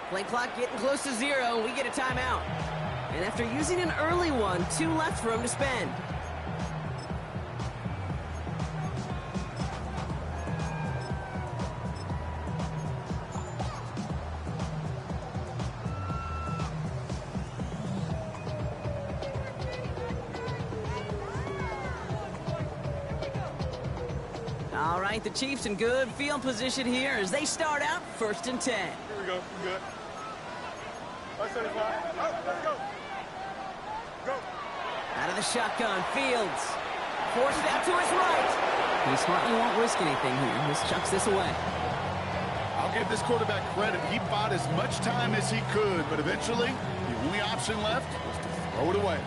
Play clock getting close to 0. We get a timeout. And after using an early one, 2 left for him to spend. All right, the Chiefs in good field position here as they start out 1st and 10. Here we go. We're good. 575. Let's go. Go. Out of the shotgun, Fields. Forced out to his right. He smartly won't risk anything here. Just chucks this away. I'll give this quarterback credit. He bought as much time as he could, but eventually, the only option left was to throw it away.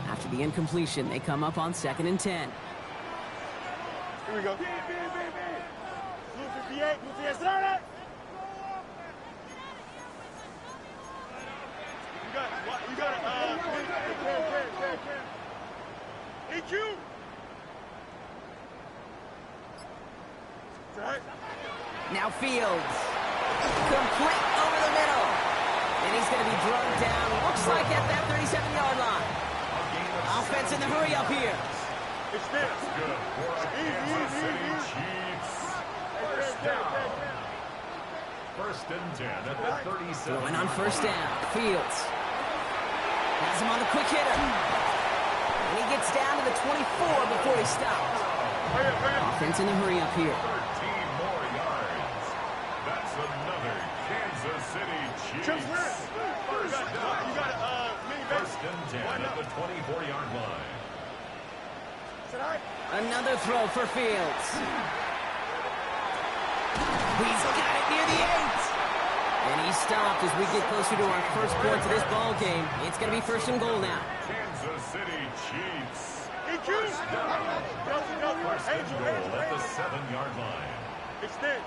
After the incompletion, they come up on 2nd and 10. Here we go. Blue 58. Blue 58. Start it. You got it. EQ. Right. Now Fields. Complete over the middle. And he's going to be drugged down. Looks like at that 37-yard line. Offense in the hurry up here. It's this. Good for Kansas City Chiefs. First and 10 at the 37. Going on 1st down. Fields. Has him on the quick hitter. And he gets down to the 24 before he stops. Offense in the hurry up here. 13 more yards. That's another Kansas City Chiefs. First down. First and 10 at the 24-yard line. Another throw for Fields. He's got it near the 8. And he's stopped as we get closer to our first points of this ball game. It's going to be 1st and goal now. Kansas City Chiefs. First down. First and goal at the 7-yard line. Extend.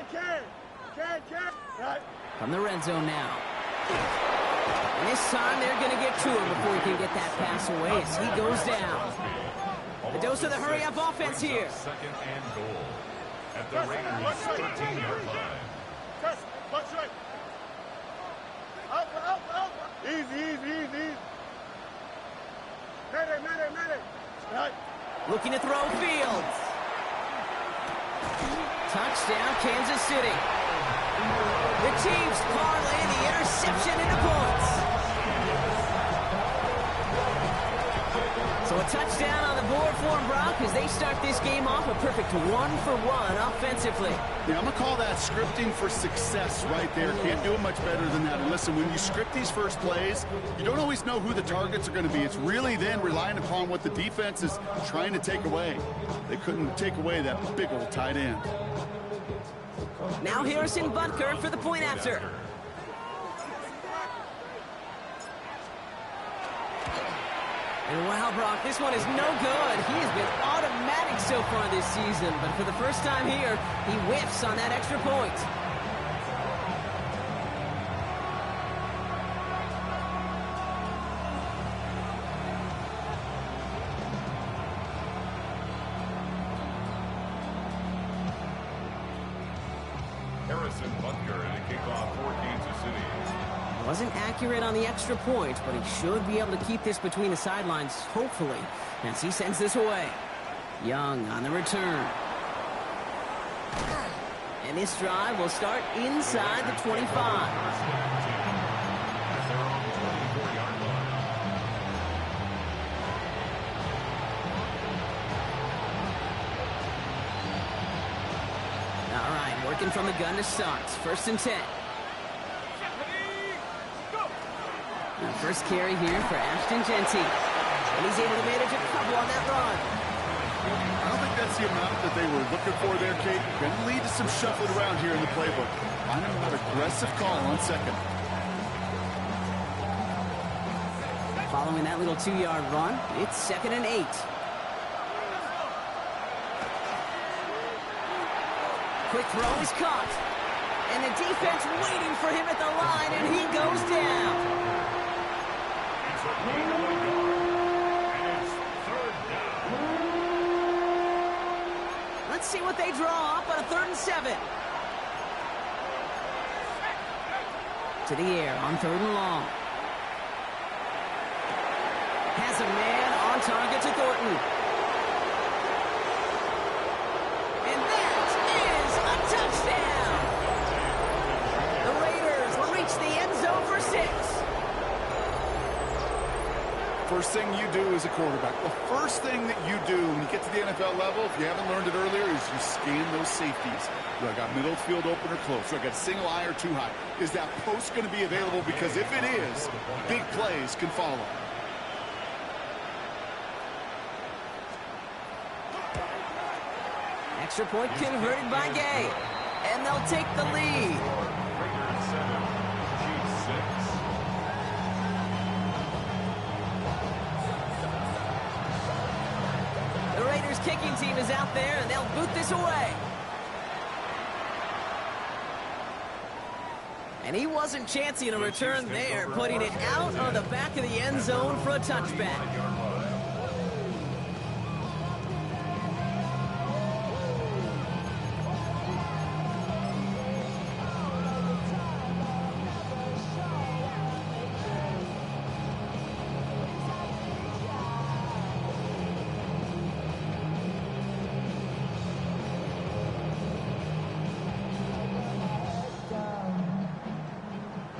Can. Right. From the red zone now. And this time they're going to get to him before he can get that pass away as he goes down. The dose of the hurry-up offense here. 2nd and goal at the Raiders' 13-yard line. Punch right. Up. Easy. Medic. Right. Looking to throw Fields. Touchdown, Kansas City. The Chiefs parlay the interception into points. So a touchdown on the board for them, Brock, as they start this game off a perfect 1-for-1 offensively. Yeah, I'm going to call that scripting for success right there. Can't do it much better than that. And listen, when you script these first plays, you don't always know who the targets are going to be. It's really then relying upon what the defense is trying to take away. They couldn't take away that big old tight end. Now Harrison Butker for the point after. And wow, Brock, this one is no good. He has been automatic so far this season, but for the first time here, he whiffs on that extra point. Harrison Butker in a kickoff for Kansas City. Wasn't accurate on the extra point, but he should be able to keep this between the sidelines, hopefully, as he sends this away. Young on the return. And this drive will start inside the 25. Working from the gun to start. 1st and 10. Now first carry here for Ashton Genty. And he's able to manage a couple on that run. I don't think that's the amount that they were looking for there, Kate. Going to lead to some shuffling around here in the playbook. Find him an aggressive call on 2nd. Following that little 2-yard run, it's 2nd and 8. Quick throw is caught. And the defense waiting for him at the line, and he goes down. It's a gain of a yard, and it's third down. Let's see what they draw up on a 3rd and 7. To the air on 3rd and long. Has a man on target to Thornton. And that is a touchdown! The Raiders will reach the end zone for 6. First thing you do as a quarterback, the first thing that you do when you get to the NFL level, if you haven't learned it earlier, is you scan those safeties. Do I got middle field open or close? Do I got single eye or too high? Is that post going to be available? Because if it is, big plays can follow. Extra point converted by Gay. And they'll take the lead. Raiders 7, Chiefs 6. The Raiders kicking team is out there, and they'll boot this away. And he wasn't chancing a return there, putting it out on the back of the end zone for a touchback.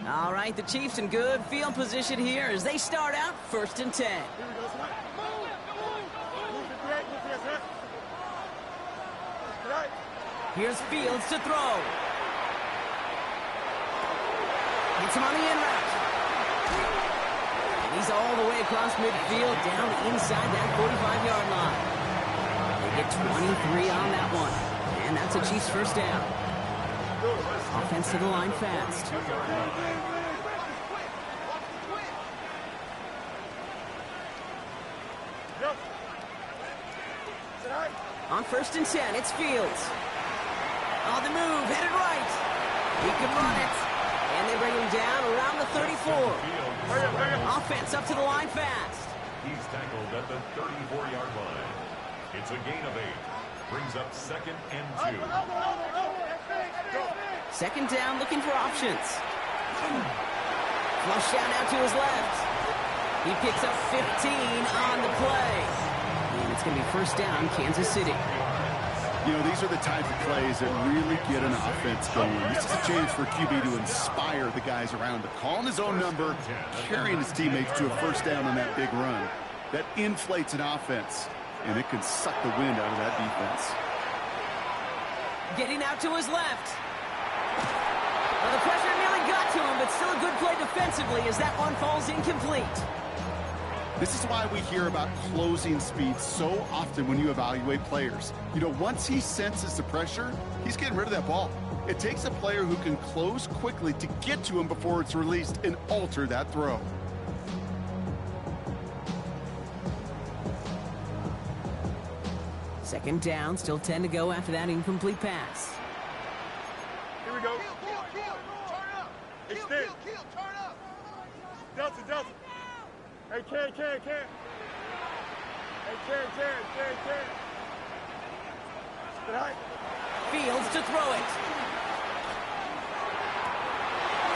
All right, the Chiefs in good field position here as they start out 1st and 10. Here we go, Smart. Move the break, move the set. Right. Here's Fields to throw. Hits him on the in route. And he's all the way across midfield down inside that 45-yard line. They get 23 on that one. And that's a Chiefs first down. Offense to the line fast. On 1st and 10, it's Fields. On the move, headed right. He can run it. And they bring him down around the 34. Offense up to the line fast. He's tackled at the 34-yard line. It's a gain of 8. Brings up 2nd and 2. 2nd down, looking for options. Flush out now to his left. He picks up 15 on the play. And it's going to be 1st down, Kansas City. You know, these are the type of plays that really get an offense going. This is a chance for QB to inspire the guys around him. Calling his own number, carrying his teammates to a 1st down on that big run. That inflates an offense, and it can suck the wind out of that defense. Getting out to his left. Well, the pressure nearly got to him, but still a good play defensively as that one falls incomplete. This is why we hear about closing speed so often when you evaluate players. You know, once he senses the pressure, he's getting rid of that ball. It takes a player who can close quickly to get to him before it's released and alter that throw. Second down, still 10 to go after that incomplete pass. Here we go. Extend. Delta, Delta. Hey, Ken. Hey, Ken. Right. Fields to throw it.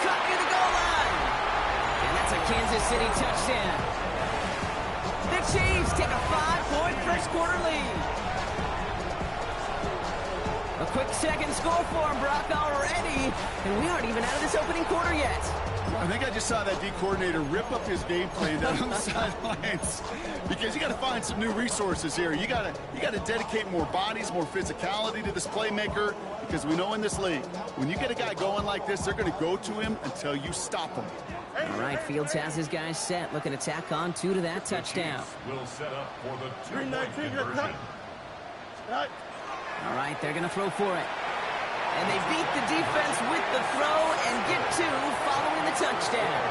Cut near the goal line. And that's a Kansas City touchdown. The Chiefs take a 5-point first quarter lead. A quick second score for him, Brock, already. And we aren't even out of this opening quarter yet. I think I just saw that D coordinator rip up his game plan down on the sidelines because you got to find some new resources here. You got to dedicate more bodies, more physicality to this playmaker because we know in this league, when you get a guy going like this, they're going to go to him until you stop him. All right, Fields has his guys set, looking to tack on 2 to that touchdown. Will set up for the 2-point conversion. Right. All right, they're going to throw for it. And they beat the defense with the throw and get 2 following the touchdown.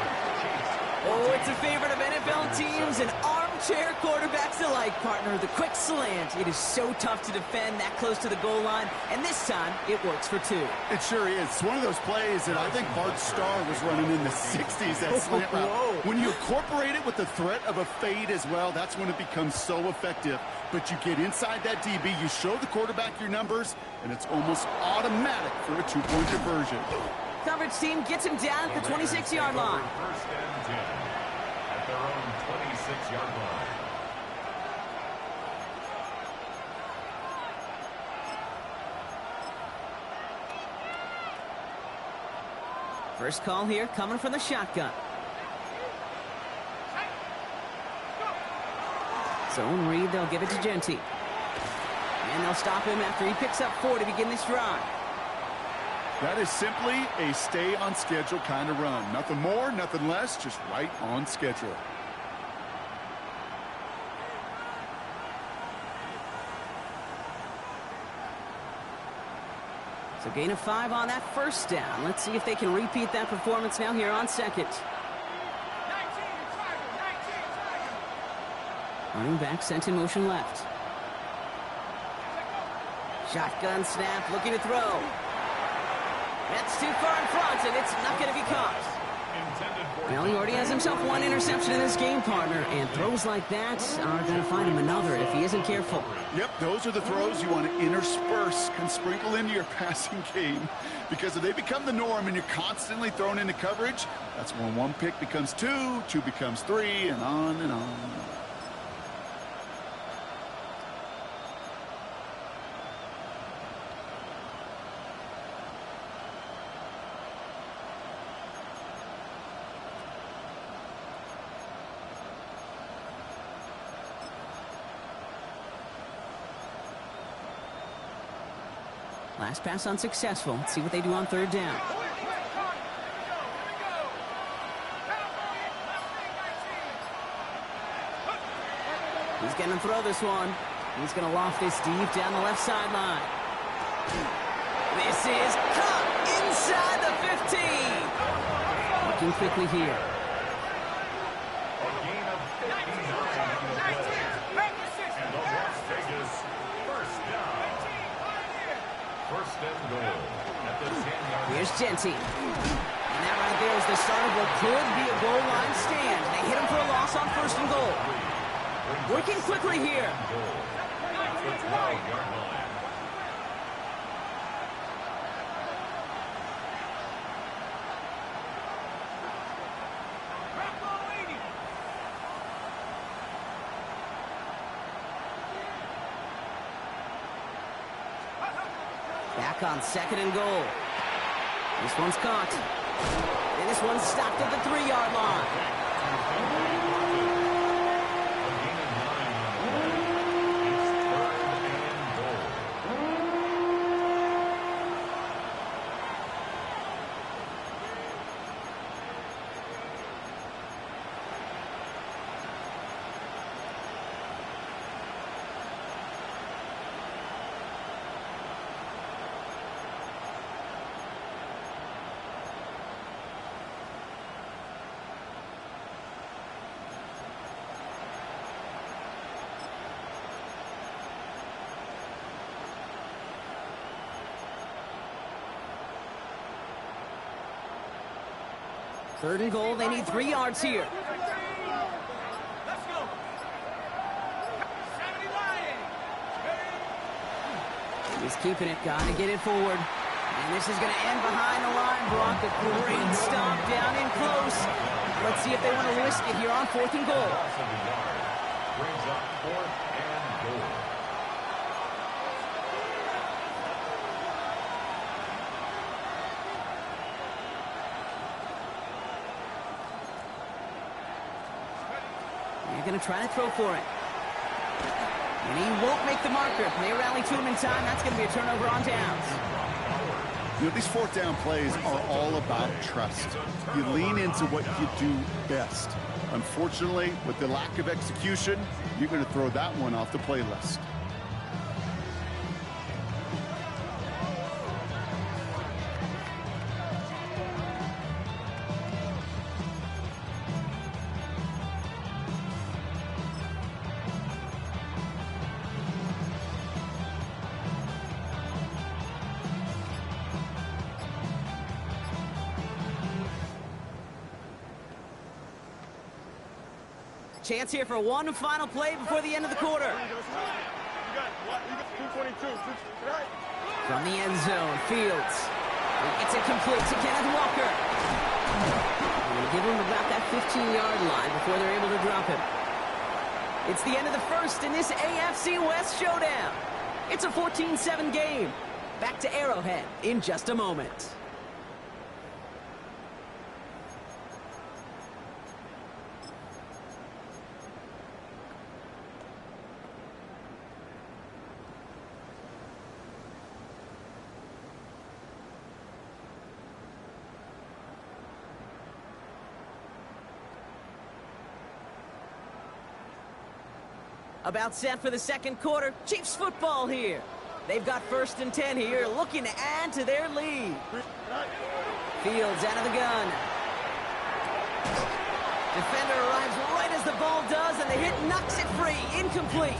Oh, it's a favorite of NFL teams, an arm armchair quarterbacks alike, partner. The quick slant. It is so tough to defend that close to the goal line, and this time it works for 2. It sure is. It's one of those plays that I think Bart Starr was running in the 60s, that slant route. When you incorporate it with the threat of a fade as well, that's when it becomes so effective. But you get inside that DB, you show the quarterback your numbers, and it's almost automatic for a 2-point conversion. Coverage team gets him down at the 26-yard line. First and 10 at their own 26-yard line. First call here coming from the shotgun. Zone read, they'll give it to Genty. And they'll stop him after he picks up 4 to begin this drive. That is simply a stay-on-schedule kind of run. Nothing more, nothing less, just right on schedule. So gain of 5 on that first down. Let's see if they can repeat that performance now here on second. Running back sent in motion left. Shotgun snap, looking to throw. That's too far in front, and it's not going to be caught. Well, he already has himself 1 interception in this game, partner, and throws like that are going to find him another if he isn't careful. Yep, those are the throws you want to intersperse and sprinkle into your passing game, because if they become the norm and you're constantly thrown into coverage, that's when 1 pick becomes 2, 2 becomes 3, and on and on. Last pass unsuccessful. Let's see what they do on third down. He's going to throw this one. He's going to loft this deep down the left sideline. This is caught inside the 15. Looking quickly here. A gain of 59 on the play. And the Las Vegas first down. First and goal at the 10-yard line. Here's Genty. And that right there is the start of what could be a goal line stand. They hit him for a loss on first and goal. Working quickly here. At the 12-yard line. Back on second and goal. This one's caught. And this one's stopped at the 3-yard line. Third and goal, they need 3 yards here. He's keeping it, gotta get it forward. And this is gonna end behind the line, Brock. A great stop down in close. Let's see if they want to risk it here on 4th and goal. Brings up 4th and goal. They're going to try to throw for it. And he won't make the marker. They rally to him in time. That's going to be a turnover on downs. You know, these 4th down plays are all about trust. You lean into what you do best. Unfortunately, with the lack of execution, you're going to throw that one off the playlist. Chance here for one final play before the end of the quarter. You got 222. From the end zone, Fields. It's incomplete to Kenneth Walker. We'll give him about that 15-yard line before they're able to drop him. It's the end of the first in this AFC West showdown. It's a 14-7 game. Back to Arrowhead in just a moment. About set for the second quarter. Chiefs football here. They've got 1st and 10 here, looking to add to their lead. Fields out of the gun. Defender arrives right as the ball does, and the hit knocks it free. Incomplete.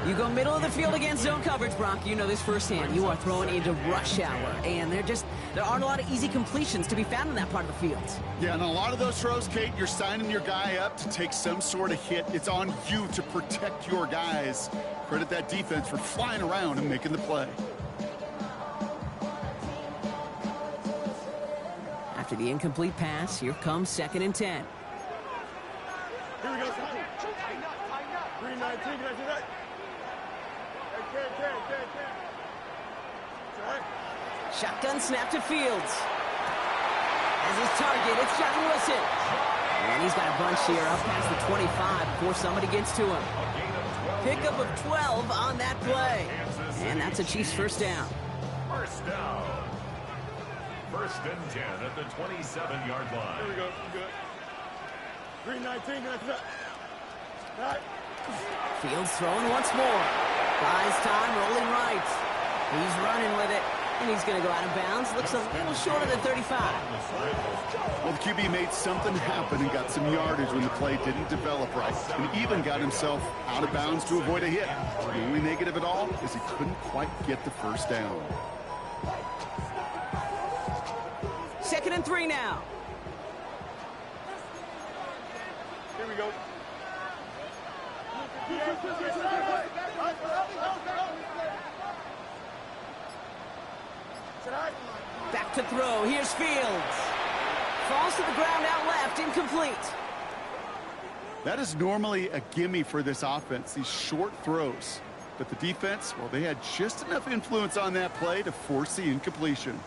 You go middle of the field against zone coverage, Brock. You know this firsthand. You are throwing into rush hour, and there aren't a lot of easy completions to be found in that part of the field. Yeah, and a lot of those throws, Kate, you're signing your guy up to take some sort of hit. It's on you to protect your guys. Credit that defense for flying around and making the play. After the incomplete pass, here comes 2nd and 10. Here we go. 319. Can I do that? Shotgun snap to Fields. As his target, it's John Wilson. And he's got a bunch here up past the 25 before somebody gets to him. Pickup of 12 on that play. And that's a Chiefs first down. First down. 1st and 10 at the 27-yard line. Here we go. Good. 319. Can I do that? All right. Fields throwing once more. Buys time, rolling right. He's running with it, and he's going to go out of bounds. Looks a little shorter than 35. Well, the QB made something happen and got some yardage when the play didn't develop right, and even got himself out of bounds to avoid a hit. The only negative at all is he couldn't quite get the first down. 2nd and 3 now. Here we go. Back to throw. Here's Fields. Falls to the ground out left. Incomplete. That is normally a gimme for this offense, these short throws. But the defense, well, they had just enough influence on that play to force the incompletion.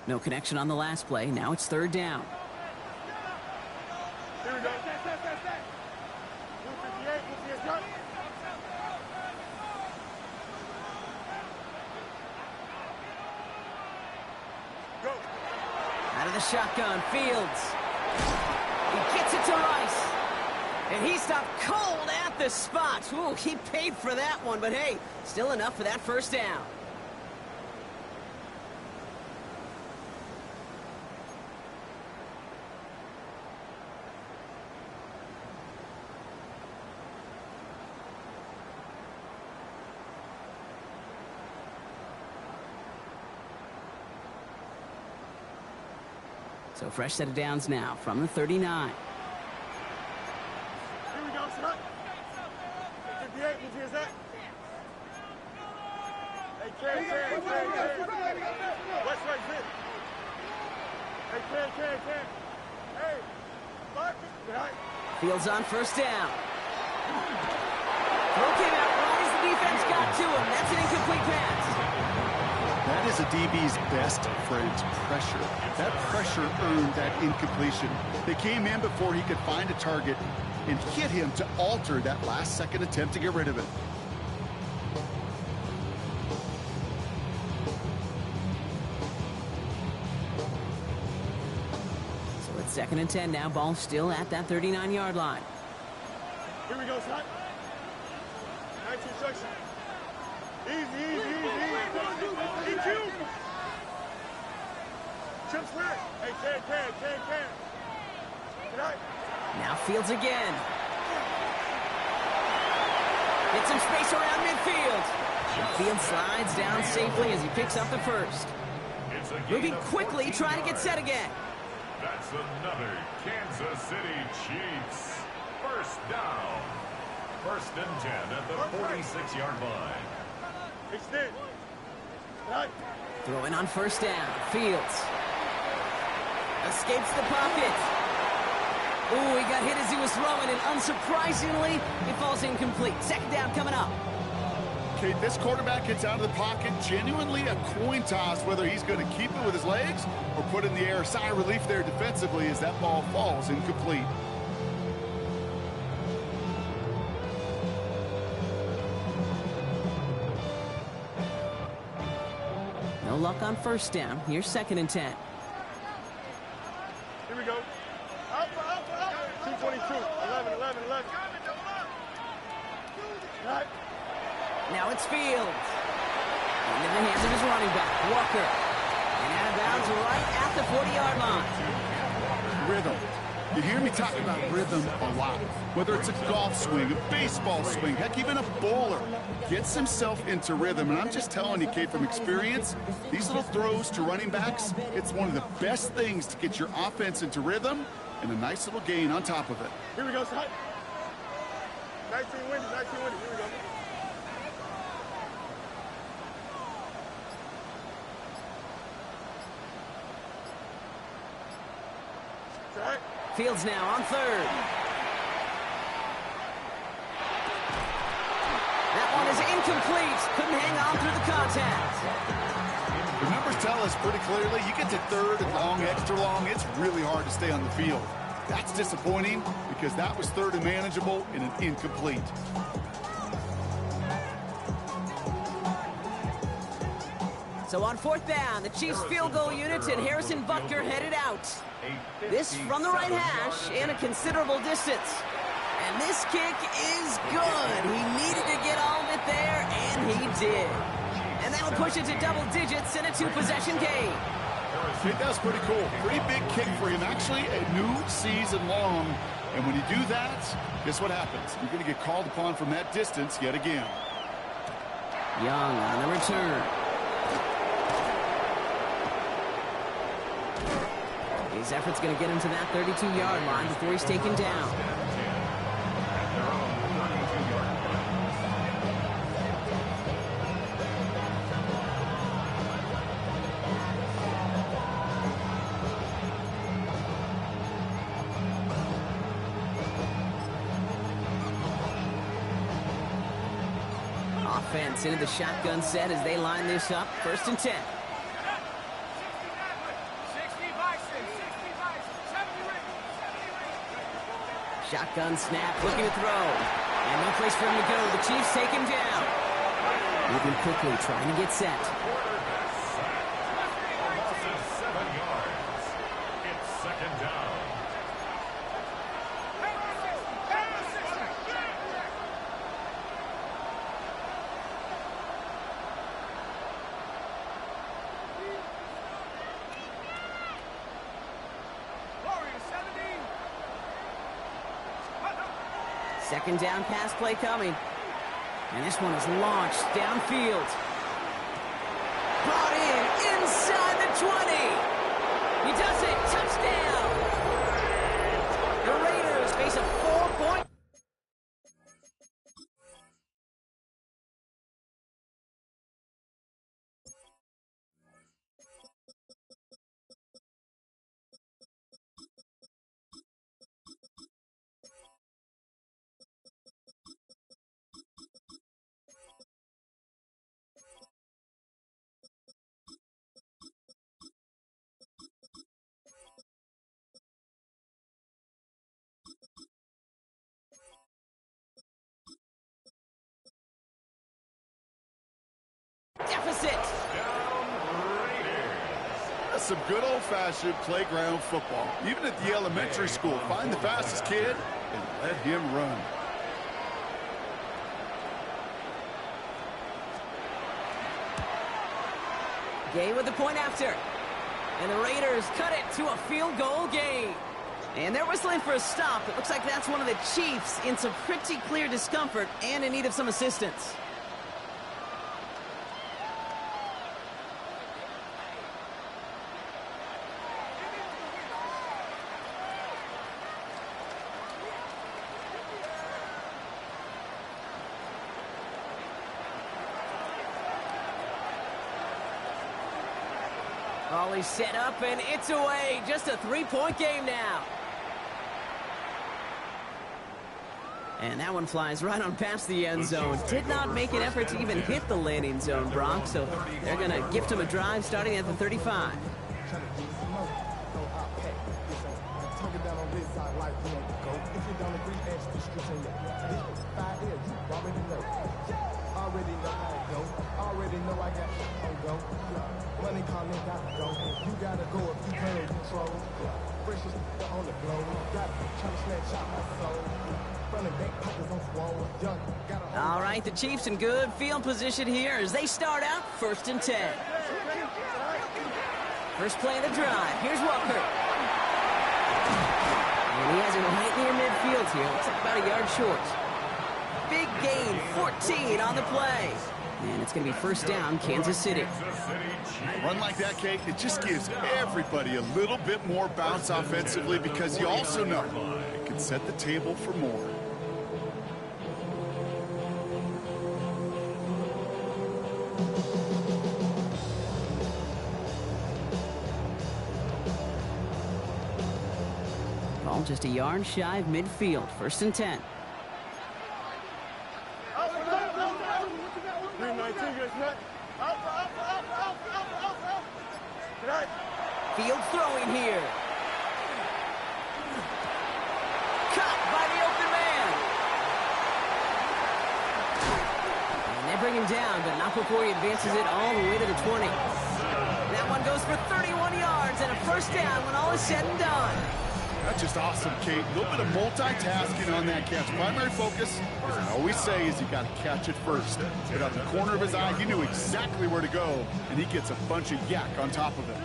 No connection on the last play. Now it's 3rd down. Here we go. 258. Go. Out of the shotgun, Fields. He gets it to Rice. And he stopped cold at the spot. Ooh, he paid for that one, but hey, still enough for that first down. So fresh set of downs now from the 39. Here we go, son. 58, what's that? Hey, West right, sit. Hey, Hey, Mark. Fields on first down. Throw came out right as the defense got to him. That's an incomplete pass. That is a DB's best friend, pressure. That pressure earned that incompletion. They came in before he could find a target and hit him to alter that last-second attempt to get rid of it. So it's 2nd and 10 now. Ball still at that 39-yard line. Here we go, son. 19 instruction. Easy. EQ. Chip square. Hey, can. Now Fields again. Get some space around midfield. Field slides down safely as he picks up the first. Moving quickly, trying to get set again. That's another Kansas City Chiefs. First down. First and 10 at the 46-yard line. Extend. Right. Throwing on first down. Fields. Escapes the pocket. Ooh, he got hit as he was throwing, and unsurprisingly, it falls incomplete. Second down coming up. Okay, this quarterback gets out of the pocket, genuinely a coin toss whether he's going to keep it with his legs or put it in the air. Sigh of relief there defensively as that ball falls incomplete. No luck on first down. Here's second and 10. Here we go. Up. 222. 11. Right. Now it's Fields. Into the hands of his running back, Walker. And out of bounds right at the 40-yard line. Rhythm. You hear me talk about rhythm a lot. Whether it's a golf swing, a baseball swing, heck, even a bowler gets himself into rhythm. And I'm just telling you, Kate, from experience, these little throws to running backs, it's one of the best things to get your offense into rhythm and a nice little gain on top of it. Here we go, son. 19 windy. Here we go. Right. Fields now on third. That one is incomplete. Couldn't hang on through the contact. The numbers tell us pretty clearly, you get to third and long, extra long, it's really hard to stay on the field. That's disappointing because that was third and manageable and an incomplete. So on fourth down, the Chiefs field goal unit and Harrison Butker headed out. This from the right hash and a considerable distance. And this kick is good. He needed to get all of it there, and he did. And that'll push it to double digits in a two-possession game. I think that's pretty cool. Pretty big kick for him. Actually, a new season long. And when you do that, guess what happens? You're going to get called upon from that distance yet again. Young on the return. His effort's going to get him to that 32-yard line before he's taken down. Offense into the shotgun set as they line this up. First and 10. Shotgun snap, looking to throw. And no place for him to go. The Chiefs take him down. Moving quickly, trying to get set. Losses 7 yards. It's second down. Second down pass play coming. And this one is launched downfield. Brought in inside the 20. He does it. Touchdown. The Raiders face a 4-point. Deficit. That's some good old-fashioned playground football. Even at the elementary school, find the fastest kid and let him run. Gay with the point after. And the Raiders cut it to a field goal game. And they're whistling for a stop. It looks like that's one of the Chiefs in some pretty clear discomfort and in need of some assistance. Ball is set up, and it's away. Just a three-point game now. And that one flies right on past the end zone. Did not make an effort to even hit the landing zone, Brock, so they're going to gift him a drive starting at the 35. All right, the Chiefs in good field position here as they start out 1st and 10. First play of the drive. Here's Walker. And he has it right near midfield here. Looks like about a yard short. Big gain, 14 on the play. And it's going to be first down, Kansas City. A run like that, Kate, it just gives everybody a little bit more bounce offensively because you also know it can set the table for more. Ball just a yard shy of midfield, 1st and 10. Field throwing here. Caught by the open man. And they bring him down, but not before he advances it all the way to the 20. That one goes for 31 yards and a first down when all is said and done. That's just awesome, Kate. A little bit of multitasking on that catch. Primary focus, as I always say, is you got to catch it first. But out of the corner of his eye, he knew exactly where to go, and he gets a bunch of yak on top of it.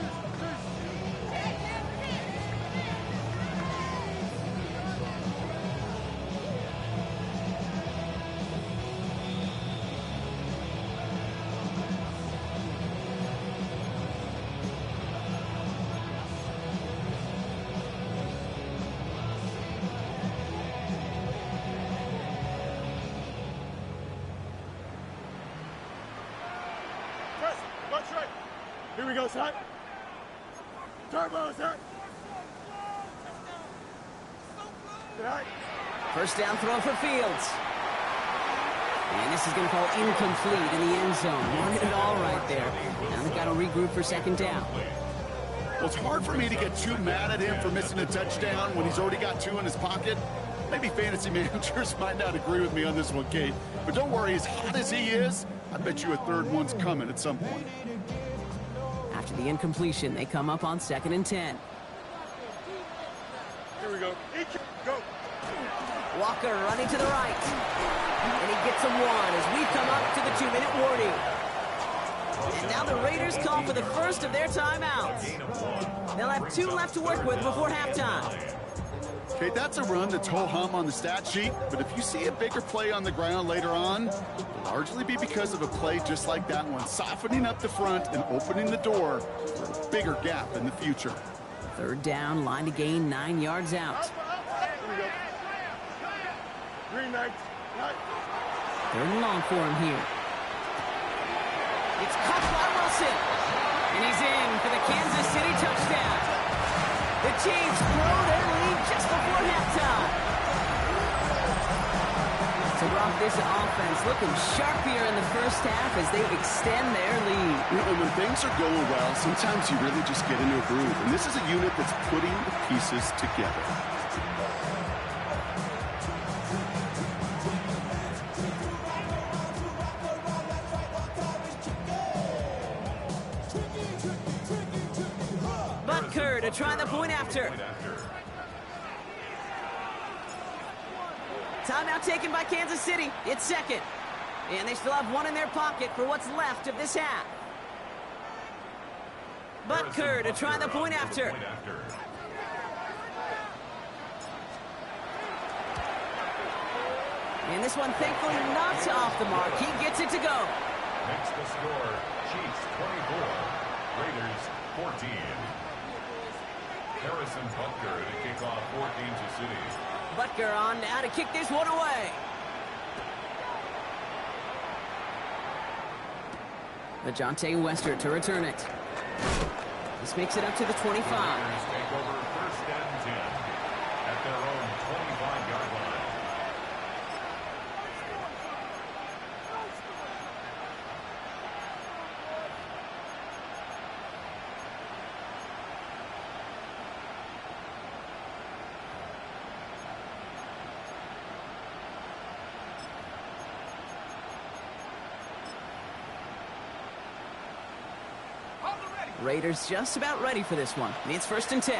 Here we go, son. Turbo, sir. First down throw for Fields. And this is going to fall incomplete in the end zone. Wanted it all right there. Now they've got to regroup for second down. Well, it's hard for me to get too mad at him for missing a touchdown when he's already got 2 in his pocket. Maybe fantasy managers might not agree with me on this one, Kate. But don't worry, as hot as he is, I bet you a third one's coming at some point. After the incompletion, they come up on 2nd and 10. Here we go. Go. Walker running to the right. And he gets him one as we come up to the 2-minute warning. And now the Raiders call for the first of their timeouts. They'll have 2 left to work with before halftime. Okay, that's a run that's ho-hum on the stat sheet, but if you see a bigger play on the ground later on, it'll largely be because of a play just like that one, softening up the front and opening the door for a bigger gap in the future. Third down, line to gain 9 yards out. Green light. Third and long for him here. It's caught by Wilson. And he's in for the Kansas City touchdown. The Chiefs blow their lead just before halftime. So, Rob, this offense looking sharp here in the first half as they extend their lead. You know, when things are going well, sometimes you really just get into a groove. And this is a unit that's putting the pieces together. Butker to try the point after. Timeout taken by Kansas City. It's second. And they still have 1 in their pocket for what's left of this half. Butker to try the point after. And this one thankfully not off the mark. He gets it to go. Makes the score Chiefs 24, Raiders 14. Harrison Butker to kick off for Kansas City. Butker on now to kick this one away. DeJounte Wester to return it. This makes it up to the 25. Raiders take over first and 10 at their own 25-yard line. Raiders just about ready for this one. It's first and 10.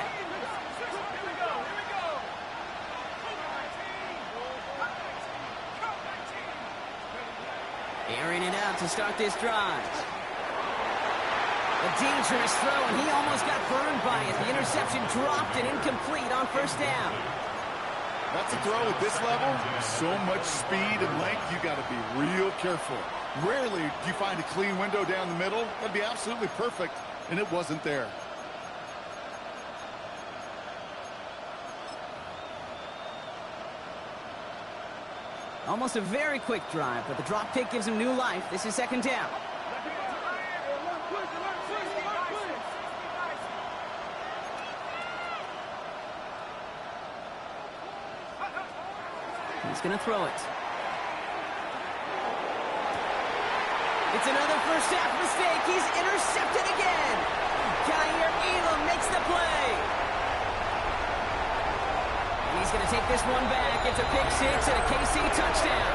Airing it out to start this drive. A dangerous throw, and he almost got burned by it. The interception dropped and incomplete on first down. That's a throw at this level. So much speed and length, you got to be real careful. Rarely do you find a clean window down the middle. That'd be absolutely perfect, and it wasn't there. Almost a very quick drive, but the drop kick gives him new life. This is second down. He's going to throw it. It's another first half mistake. He's intercepted again. Kaiir Elam makes the play. And he's going to take this one back. It's a pick six and a KC touchdown.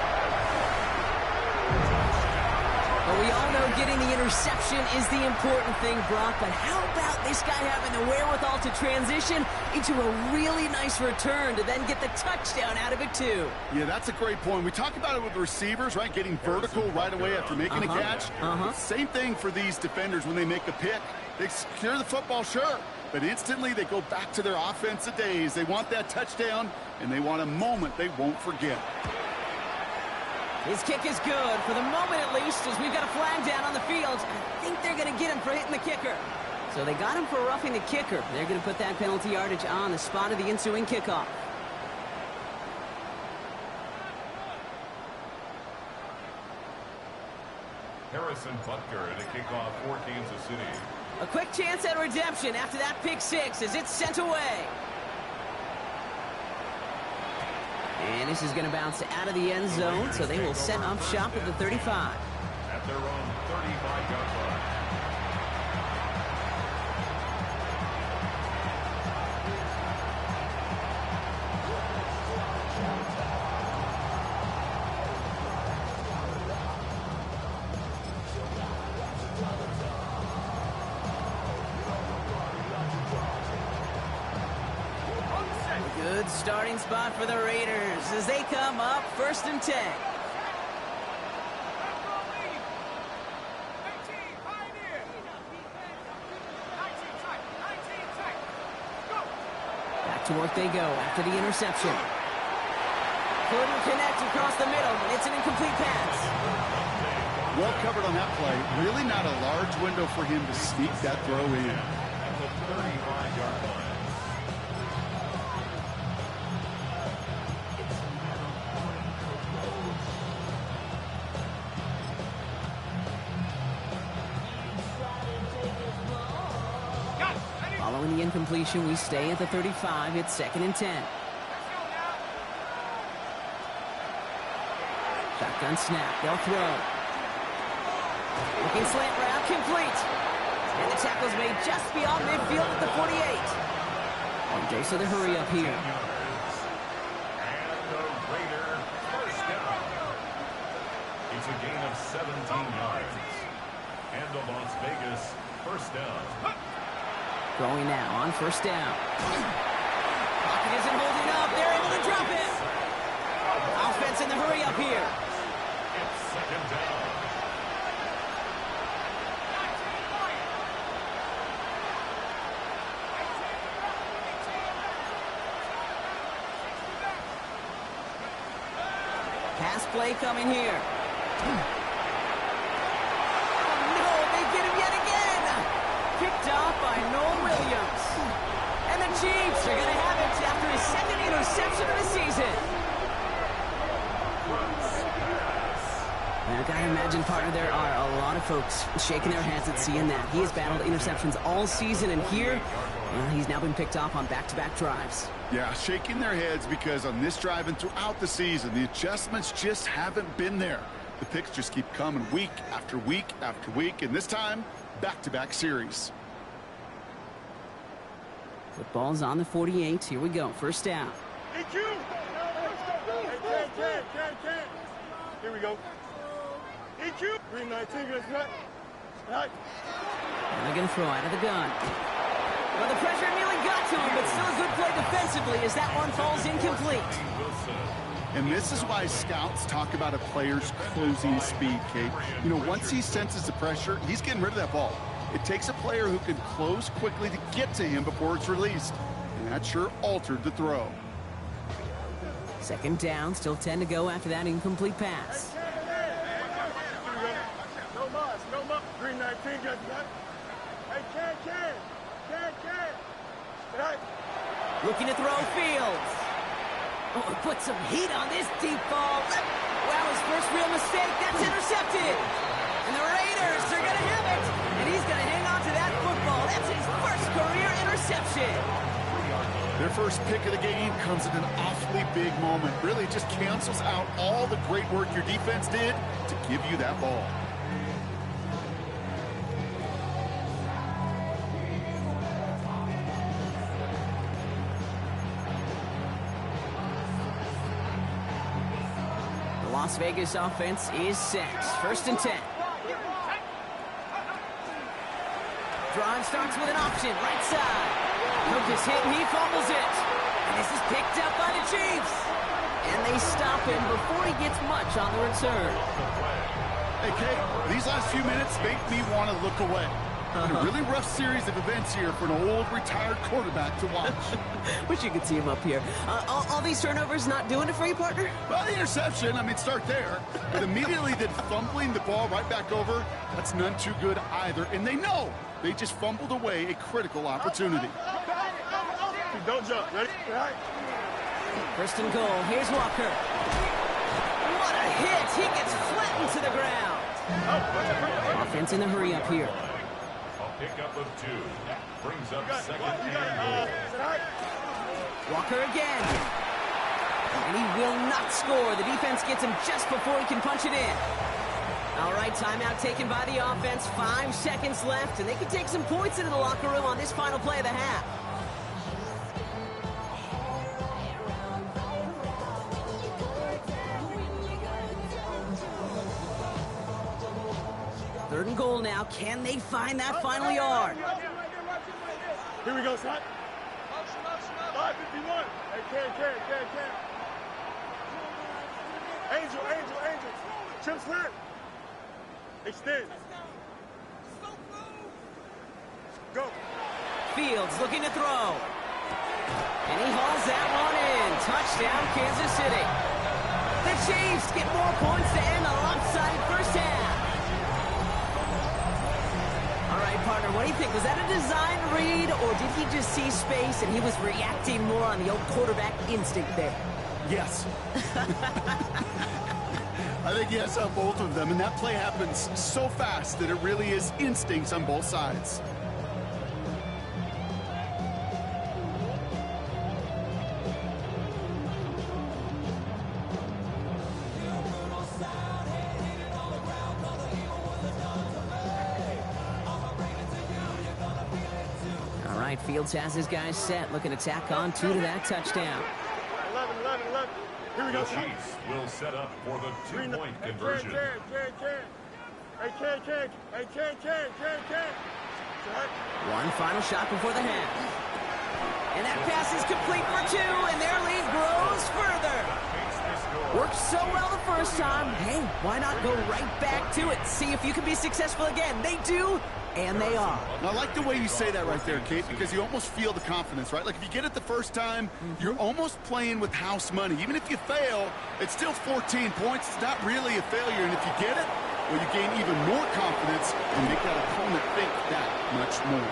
But we all know getting the interception is the important thing, Brock. But how about this guy having the wherewithal to transition into a really nice return to then get the touchdown out of it, too? Yeah, that's a great point. We talk about it with receivers, right? Getting vertical right away after making a catch. Same thing for these defenders when they make a pick. They secure the football, sure, but instantly they go back to their offensive days. They want that touchdown, and they want a moment they won't forget. His kick is good, for the moment at least, as we've got a flag down on the field. I think they're going to get him for hitting the kicker. So they got him for roughing the kicker. They're going to put that penalty yardage on the spot of the ensuing kickoff. Harrison Butker at a kickoff for Kansas City. A quick chance at redemption after that pick six as it's sent away. And this is going to bounce out of the end zone, so they will set up shop at the 35. At their own 35-yard line. Good starting spot for the Raiders as they come up first and 10. Back to work they go after the interception. Couldn't connect across the middle. It's an incomplete pass. Well covered on that play. Really not a large window for him to sneak that throw in. At the 35-yard line. Following the incompletion, we stay at the 35. It's second and 10. Shotgun snap. They'll throw. Looking slant route, complete. And the tackle's made just beyond midfield at the 48. And Jace with a hurry up here. And the Raider first down. It's a gain of 17 yards. And the Las Vegas first down. Throwing now on first down. Pocket isn't holding up. They're able to drop it. Offense in the hurry up here. It's second down. Pass play coming here. No, they get him yet again. Picked off by Noel Williams. And the Chiefs are going to have it after his second interception of the season. I gotta imagine, partner, there are a lot of folks shaking their heads at seeing that. He has battled interceptions all season, and here, well, he's now been picked off on back-to-back drives. Yeah, shaking their heads because on this drive and throughout the season, the adjustments just haven't been there. The picks just keep coming week after week after week, and this time, back-to-back series. Football's on the 48. Here we go. First down. EQ! Can. Here we go. EQ! Green 19, good snap. Right. And they're going to throw out of the gun. Well, the pressure nearly got to him, but still a good play defensively as that one falls incomplete. And this is why scouts talk about a player's closing speed, Kate. You know, once he senses the pressure, he's getting rid of that ball. It takes a player who can close quickly to get to him before it's released. And that sure altered the throw. Second down, still 10 to go after that incomplete pass. No more. Green 19, good snap. Hey, can. Right. Looking to throw Fields. Oh, put some heat on this deep ball. Wow, his first real mistake. That's intercepted. And the Raiders are going to have it. And he's going to hang on to that football. That's his first career interception. Their first pick of the game comes at an awfully big moment. Really just cancels out all the great work your defense did to give you that ball. Las Vegas offense is set. First and 10. Drive starts with an option, right side. Cook is hit and he fumbles it. And this is picked up by the Chiefs. And they stop him before he gets much on the return. Hey, Kate, these last few minutes make me want to look away. A really rough series of events here for an old retired quarterback to watch. Wish you could see him up here. All these turnovers not doing it for you, partner? Well, the interception, start there. But immediately then fumbling the ball right back over, that's none too good either. And they know they just fumbled away a critical opportunity. Don't jump. Ready? Right. First and goal. Here's Walker. What a hit. He gets flattened to the ground. Offense in a hurry up here. Pickup of 2. Brings up second and goal. Walker again. And he will not score. The defense gets him just before he can punch it in. All right, timeout taken by the offense. 5 seconds left, and they can take some points into the locker room on this final play of the half. Third and goal now. Can they find that final yard? Here we go, son. 551. Hey, can. Angel. Chip slip. Extend. Go. Fields looking to throw. And he hauls that one in. Touchdown, Kansas City. The Chiefs get more points to end the lopsided first half. All right, partner, what do you think? Was that a design read, or did he just see space and he was reacting more on the old quarterback instinct there? Yes. I think yes on both of them, and that play happens so fast that it really is instincts on both sides. Fields has his guys set, looking to tack on 2 to that touchdown. 11. Here we go. The Chiefs will set up for the 2-point conversion. Hey, can. One final shot before the half. And that pass is complete for 2, and their lead grows further. Worked so well the first time. Hey, why not go right back to it? See if you can be successful again. They do. And they are. And I like the way you say that right there, Kate, because you almost feel the confidence, right? Like if you get it the first time, you're almost playing with house money. Even if you fail, it's still 14 points. It's not really a failure. And if you get it, well, you gain even more confidence and make that opponent think that much more.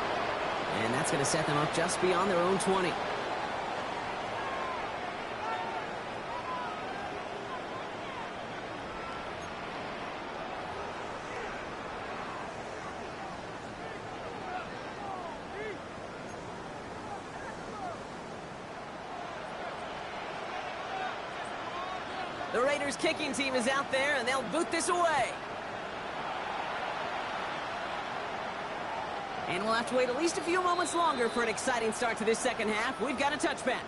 And that's going to set them up just beyond their own 20. The Raiders kicking team is out there, and they'll boot this away. And we'll have to wait at least a few moments longer for an exciting start to this second half. We've got a touchback.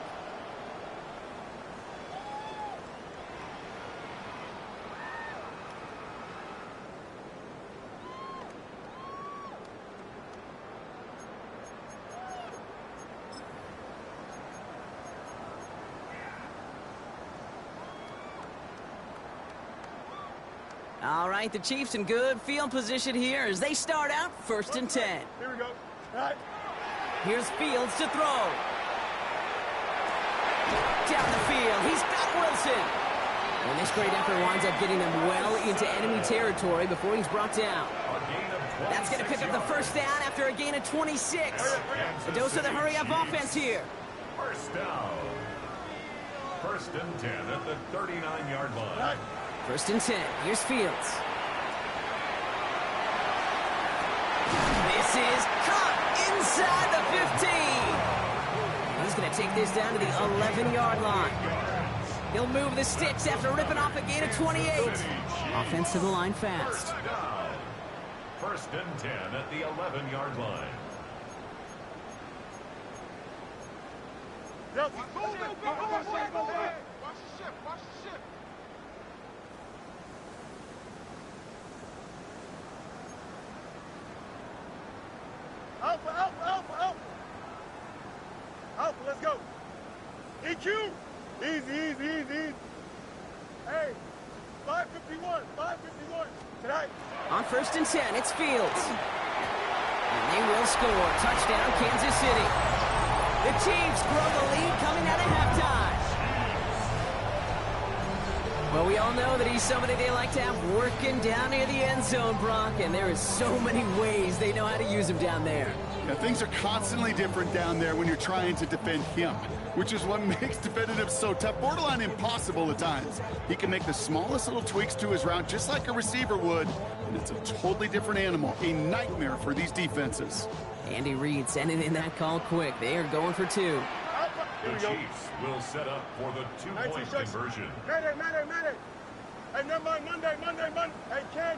All right, the Chiefs in good field position here as they start out 1st and 10. Here we go. All right. Here's Fields to throw. Down the field, he's got Wilson. And this great effort winds up getting them well into enemy territory before he's brought down. That's going to pick up the first down after a gain of 26. A dose of the hurry-up offense here. First down. 1st and 10 at the 39-yard line. 1st and 10. Here's Fields. This is caught inside the 15. He's going to take this down to the 11-yard line. He'll move the sticks after ripping off a gain of 28. Offense to the line fast. 1st and 10 at the 11-yard line. Go, watch the ship. Alpha. Alpha, let's go. EQ. Easy. Hey, 551. Tonight. On 1st and 10, it's Fields. And they will score. Touchdown, Kansas City. The Chiefs grow the lead coming out of halftime. Well, we all know that he's somebody they like to have working down near the end zone, Brock, and there is so many ways they know how to use him down there. Now, things are constantly different down there when you're trying to defend him, which is what makes defending him so tough, borderline impossible at times. He can make the smallest little tweaks to his route just like a receiver would, and it's a totally different animal, a nightmare for these defenses. Andy Reid sending in that call quick. They are going for 2. The Chiefs will set up for the 2-point conversion. Madden. Hey, never mind, Monday. Hey, can.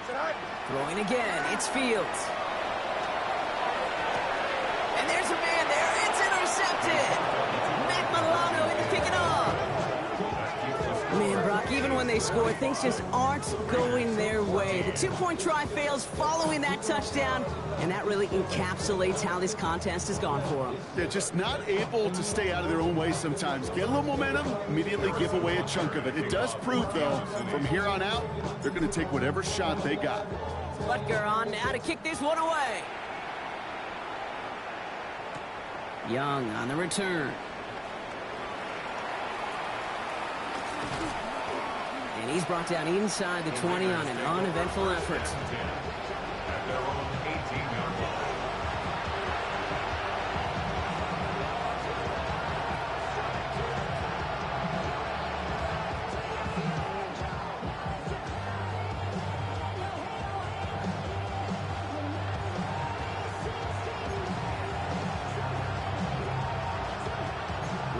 Tonight. Throwing again, it's Fields. And there's a man there. It's intercepted. Matt Milano in to pick it off. Man, Brock, even when they score, things just aren't going their way. The 2-point try fails following that touchdown, and that really encapsulates how this contest has gone for them. They're just not able to stay out of their own way sometimes. Get a little momentum, immediately give away a chunk of it. It does prove, though, from here on out, they're going to take whatever shot they got. Butker on now to kick this one away. Young on the return. And he's brought down inside the 20 on an uneventful effort. At their own 18-yard line.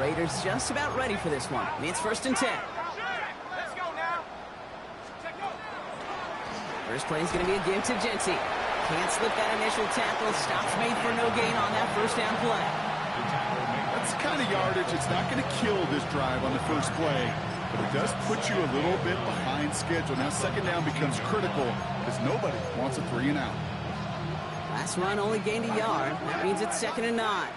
Raiders just about ready for this one. It's 1st and 10. First play is going to be a give to Genty. Can't slip that initial tackle. Stops made for no gain on that first down play. That's the kind of yardage. It's not going to kill this drive on the first play, but it does put you a little bit behind schedule. Now second down becomes critical because nobody wants a 3 and out. Last run only gained a yard. That means it's 2nd and 9.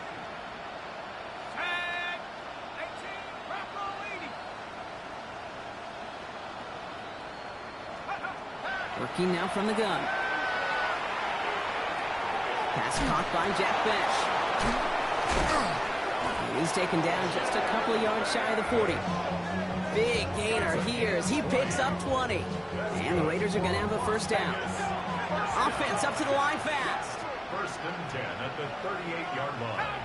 Working now from the gun. Pass caught by Jack Bench. He's taken down just a couple of yards shy of the 40. Big gainer here as he picks up 20. And the Raiders are going to have a first down. Offense up to the line fast. 1st and 10 at the 38-yard line.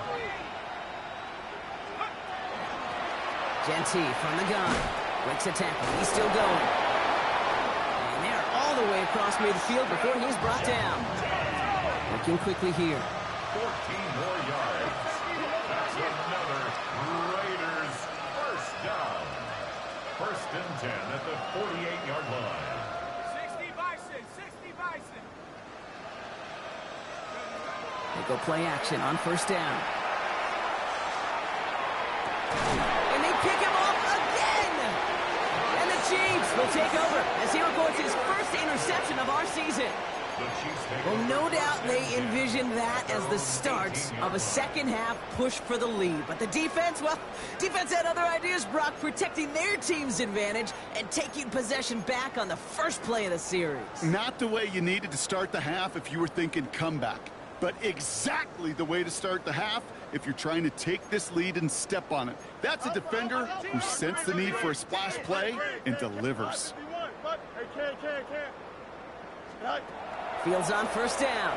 Genty from the gun. Breaks a tackle. He's still going. All the way across midfield before he's brought down. Working quickly here. 14 more yards. That's another Raiders first down. and 10 at the 48-yard line. 60 Bison, 60 Bison. They go play action on first down. And they pick him off again! And the Chiefs will take over as he records his first interception of our season. Well, no doubt they envisioned that as the start of a second-half push for the lead. But the defense, well, defense had other ideas, Brock, protecting their team's advantage and taking possession back on the first play of the series. Not the way you needed to start the half if you were thinking comeback, but exactly the way to start the half if you're trying to take this lead and step on it. That's a defender who sensed the need for a splash play and delivers. Fields on first down.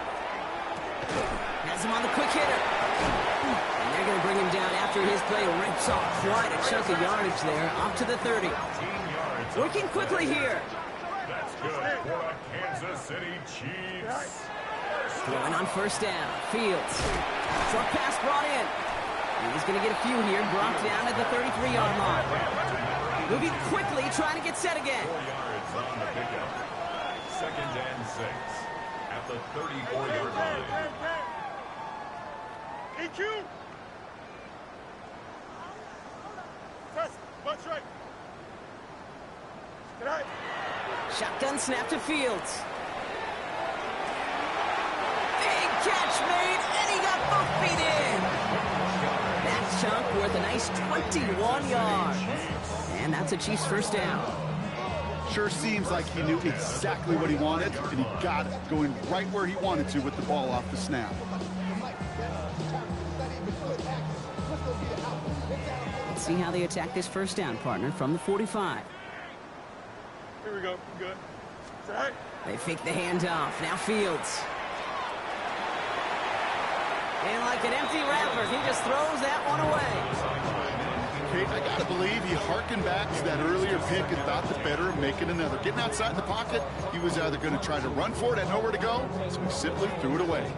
Has him on the quick hitter. And they're going to bring him down after his play rips off quite a chunk of yardage there, up to the 30. Working quickly here. That's good for the Kansas City Chiefs. Throwing on first down. Fields. Short pass brought in. And he's going to get a few here, brought down at the 33-yard line. Moving quickly, trying to get set again. 4 yards on the pickup. 2nd and 6 at the 34-yard line. EQ. Press. Butt right. Good eye. Shotgun snap to Fields. Big catch made, and he got both feet in. That chunk worth a nice 21 yards. And that's a Chiefs first down. Sure seems like he knew exactly what he wanted, and he got it, going right where he wanted to with the ball off the snap. Let's see how they attack this first down, partner, from the 45. Here we go. Good. Right. They fake the handoff. Now Fields. And like an empty wrapper, he just throws that one away. Kate, I gotta believe he harkened back to that earlier pick and thought the better of making another. Getting outside the pocket, he was either going to try to run for it, had nowhere to go, so he simply threw it away.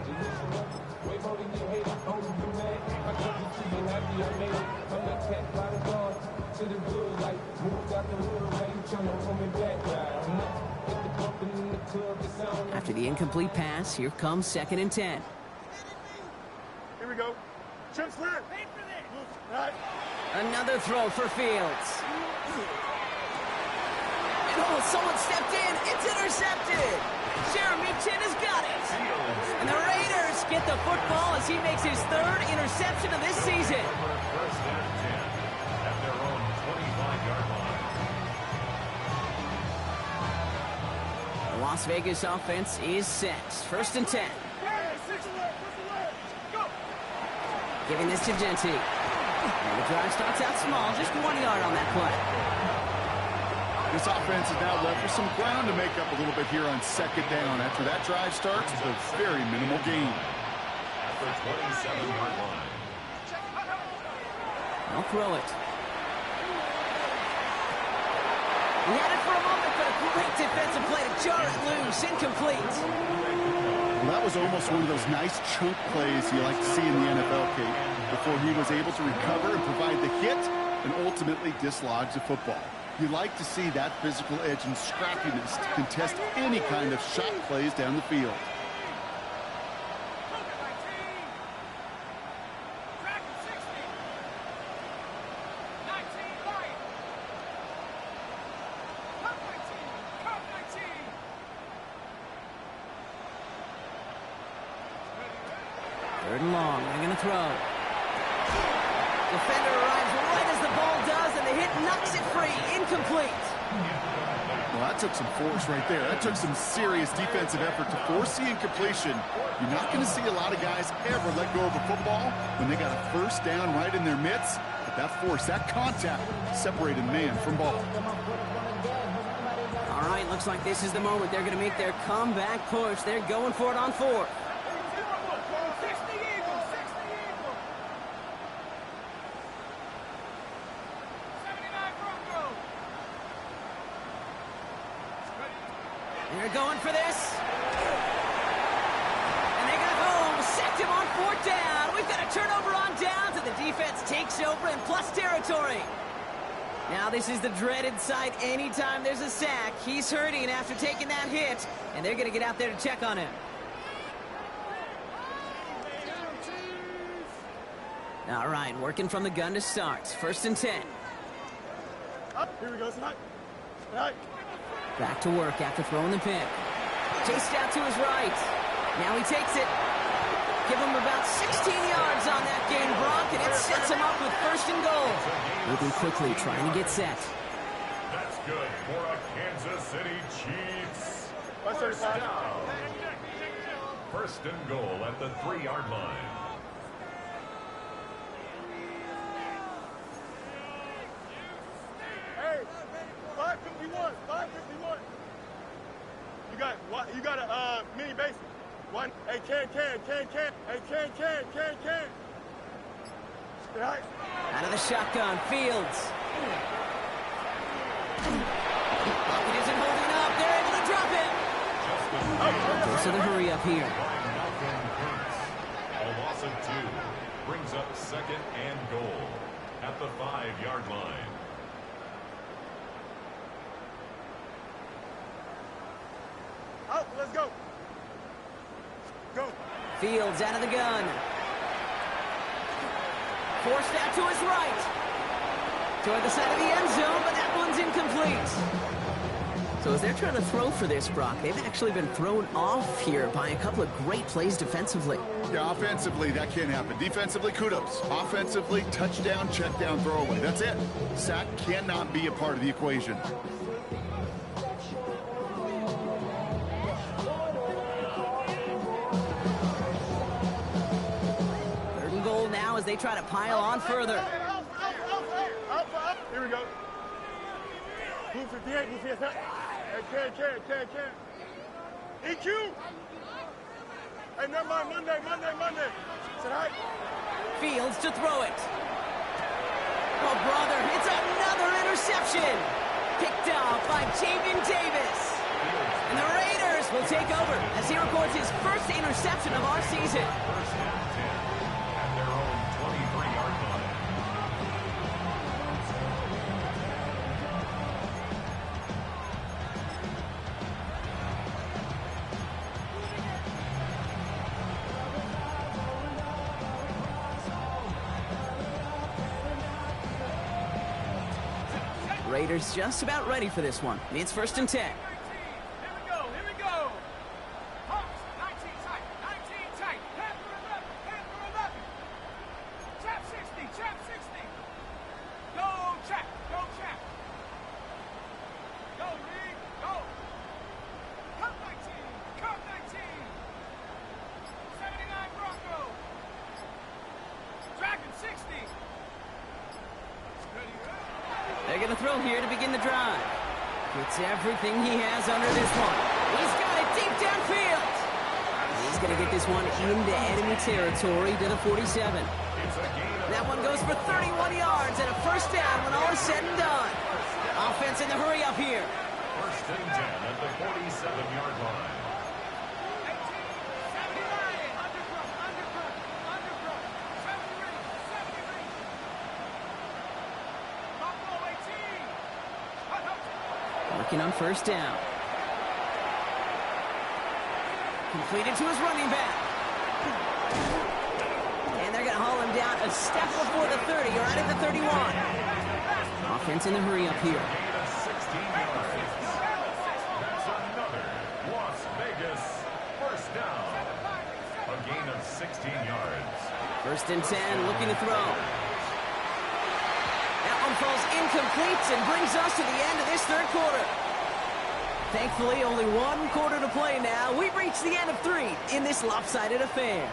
After the incomplete pass, here comes 2nd and 10. Here we go. Chip slant. Right. Another throw for Fields. And oh, someone stepped in. It's intercepted. Jeremy Chin has got it. And the Raiders get the football as he makes his 3rd interception of this season. First and 10 at their own 25-yard line. The Las Vegas offense is set. 1st and 10. Giving this to Genty. And the drive starts out small, just 1 yard on that play. This offense is now left with some ground to make up a little bit here on 2nd down. After that drive starts, it's a very minimal gain. At the 27-yard line. I'll throw it. He had it for a moment, but a great defensive play to jar it loose. Incomplete. Well, that was almost one of those nice chunk plays you like to see in the NFL, Kate, before he was able to recover and provide the hit and ultimately dislodge the football. You like to see that physical edge and scrappiness to contest any kind of shot plays down the field. Third and long. They're going to throw. Defender arrives right as the ball does, and the hit knocks it free. Incomplete. Well, that took some force right there. That took some serious defensive effort to force the incompletion. You're not going to see a lot of guys ever let go of a football when they got a first down right in their midst. But that force, that contact, separated man from ball. All right, looks like this is the moment. They're going to make their comeback push. They're going for it on 4th. They're going for this. And they're going to go. Sacked him on 4th down. We've got a turnover on downs, and the defense takes over in plus territory. Now this is the dreaded sight anytime there's a sack. He's hurting after taking that hit, and they're going to get out there to check on him. All right, working from the gun to start. 1st and 10. Up. Here we go. Tonight. Tonight. Back to work after throwing the pick. Chased out to his right. Now he takes it. Give him about 16 yards on that gain, Brock, and it sets him up with 1st and goal. Moving quickly, trying to get set. That's good for a Kansas City Chiefs. First Down. 1st and goal at the 3-yard line. Hey, 551, 551. You got a mini base. One. Hey, can. Hey, can. Right. Out of the shotgun, Fields. Pocket isn't holding up. They're able to drop it. Goes to the hurry up here. A loss of 2 brings up 2nd and goal at the 5-yard line. Out. Let's go. Go. Fields out of the gun. Forced out to his right. Toward the side of the end zone, but that one's incomplete. So as they're trying to throw for this, Brock, they've actually been thrown off here by a couple of great plays defensively. Yeah, offensively, that can't happen. Defensively, kudos. Offensively, touchdown, check down, throwaway. That's it. Sack cannot be a part of the equation. 3rd and goal now as they try to pile on further. Up. Here we go. Blue 58, blue 58. Hey, can. EQ. Hey, never mind. Monday. Tonight. Fields to throw it. Oh, brother, it's another interception. Picked off by Jamin Davis. And the Raiders will take over as he records his 1st interception of our season. 1st and 10 at their own 23-yard line. Raiders just about ready for this one. It's 1st and 10. Here we go. Hawks, 19 tight. Panther 11. Trap 60. Go, Trap. Go, Reed, go. Cut 19. 79 Bronco. Dragon 60. They're going to throw here to begin the drive. Gets everything he has under this one. He's got it deep downfield. He's going to get this one into enemy territory to the 47. That one goes for 31 yards and a 1st down when all is said and done. Offense in the hurry up here. 1st and 10 at the 47-yard line. 18. Working on 1st down. Completed to his running back. And they're going to haul him down a step before the 30, or right at the 31. Offense in the hurry up here. Gain of 16 yards. That's another Las Vegas 1st down. A gain of 16 yards. 1st and 10, looking to throw. That one falls incomplete and brings us to the end of this 3rd quarter. Thankfully, only 1 quarter to play now. We've reached the end of 3 in this lopsided affair.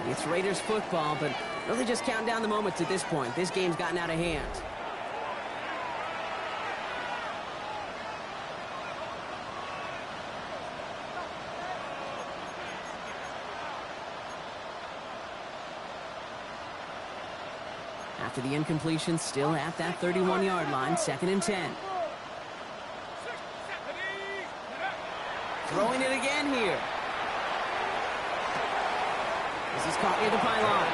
It's Raiders football, but really just counting down the moments at this point. This game's gotten out of hand. After the incompletion, still at that 31-yard line, 2nd and 10. Throwing it again here. This is caught near the pylon.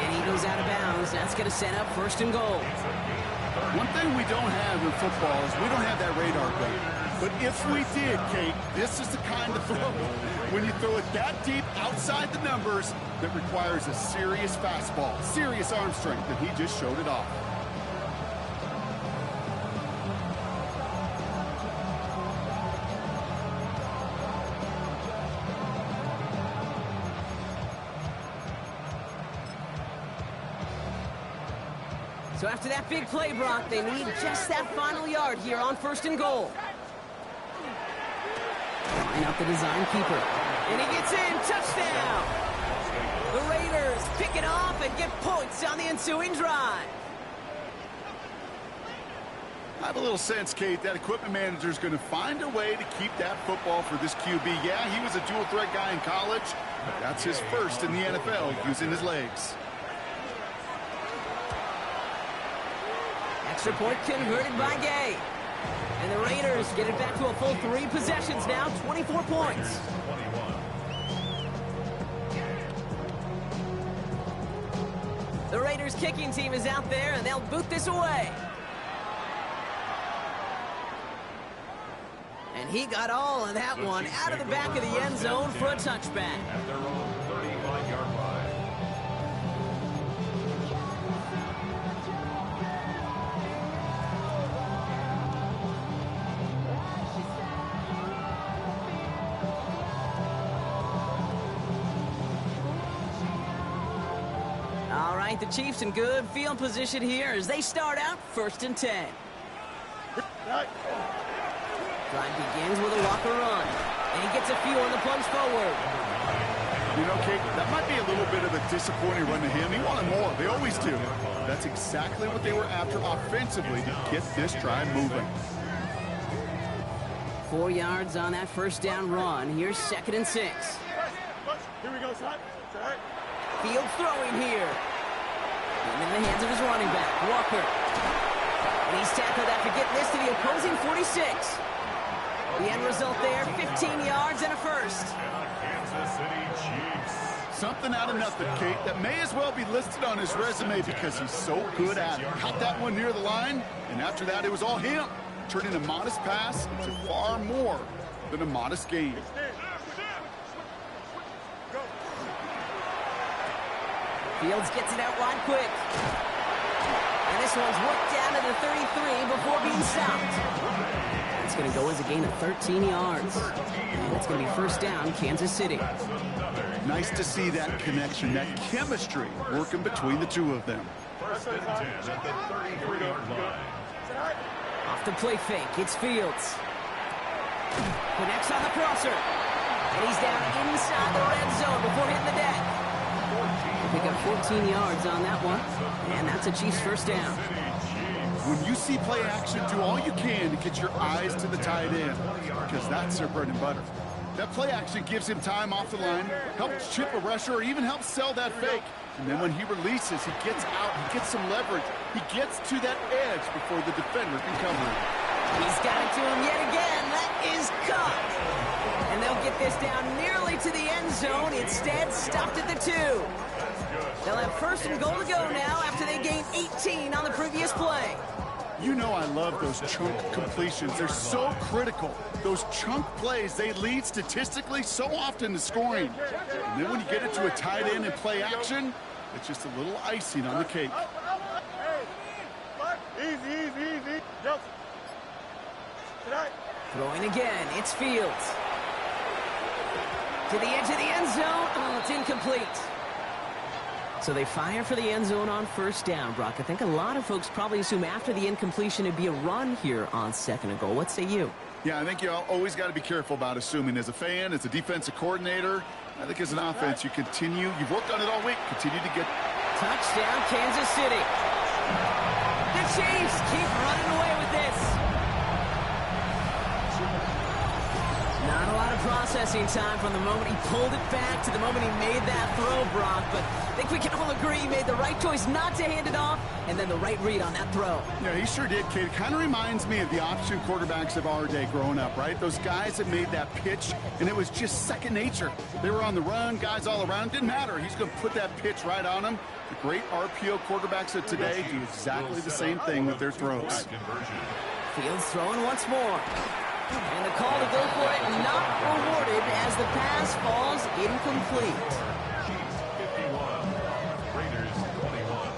And he goes out of bounds. That's going to set up 1st and goal. It's a gain of One thing we don't have in football is we don't have that radar gun. But if we did, Kate, this is the kind of throw when you throw it that deep outside the numbers that requires a serious fastball, serious arm strength, and he just showed it off. So after that big play, Brock, they need just that final yard here on 1st and goal. Line up the design keeper. And he gets in. Touchdown! The Raiders pick it off and get points on the ensuing drive. I have a little sense, Kate, that equipment manager is going to find a way to keep that football for this QB. Yeah, he was a dual-threat guy in college, but that's his first in the NFL using his legs. Extra point converted by Gay. And the Raiders get it back to a full 3 possessions now, 24 points. The Raiders kicking team is out there, and they'll boot this away. And he got all of that one out of the back of the end zone for a touchback. At their own 35-yard line. All right, the Chiefs in good field position here as they start out 1st and 10. Drive begins with a Walker run, and he gets a few on the plunge forward. You know, Kate, that might be a little bit of a disappointing run to him. He wanted more. They always do. That's exactly what they were after offensively to get this drive moving. 4 yards on that 1st down run. Here's 2nd and 6. Here we go, son. Field throwing here. And in the hands of his running back, Walker. And he's tackled after getting this to the opposing 46. The end result there, 15 yards and a first. Kansas City Chiefs. Something out of nothing, Kate, that may as well be listed on his resume because he's so good at it. Caught that one near the line, and after that, it was all him, turning a modest pass into far more than a modest gain. Fields gets it out wide quick. And this one's worked down to the 33 before being stopped. It's going to go as a gain of 13 yards. And it's going to be 1st down, Kansas City. Nice to see that connection, that chemistry working between the two of them. 1st and 10 at the 33-yard line. Off the play fake, it's Fields. Connects on the crosser. And he's down inside the red zone before hitting the deck. Pick up 14 yards on that one, and that's a Chiefs 1st down. When you see play action, do all you can to get your eyes to the tight end, because that's their bread and butter. That play action gives him time off the line, helps chip a rusher, or even helps sell that fake. And then when he releases, he gets out, he gets some leverage. He gets to that edge before the defender can cover him. He's got it to him yet again. That is caught. And they'll get this down nearly to the end zone. Instead, stopped at the 2. They'll have 1st and goal to go now after they gained 18 on the previous play. You know I love those chunk completions. They're so critical. Those chunk plays, they lead statistically so often to scoring. And then when you get it to a tight end and play action, it's just a little icing on the cake. Easy. Jump. Throwing again, it's Fields. To the edge of the end zone. Oh, it's incomplete. So they fire for the end zone on 1st down, Brock. I think a lot of folks probably assume after the incompletion it'd be a run here on 2nd and goal. What say you? Yeah, I think you always got to be careful about assuming. As a fan, as a defensive coordinator, I think as an offense, you've worked on it all week, continue to get... Touchdown, Kansas City. The Chiefs keep running away with this. Not a lot of processing time from the moment he pulled it back to the moment he made that throw, Brock. But I think we can all agree he made the right choice not to hand it off, and then the right read on that throw. Yeah, he sure did, Kate. It kind of reminds me of the option quarterbacks of our day growing up, right? Those guys that made that pitch, and it was just second nature. They were on the run, guys all around. Didn't matter. He's going to put that pitch right on them. The great RPO quarterbacks of today do exactly the same thing with their throws. Fields throwing once more. And the call to go for it not rewarded as the pass falls incomplete. Chiefs 51, Raiders 21.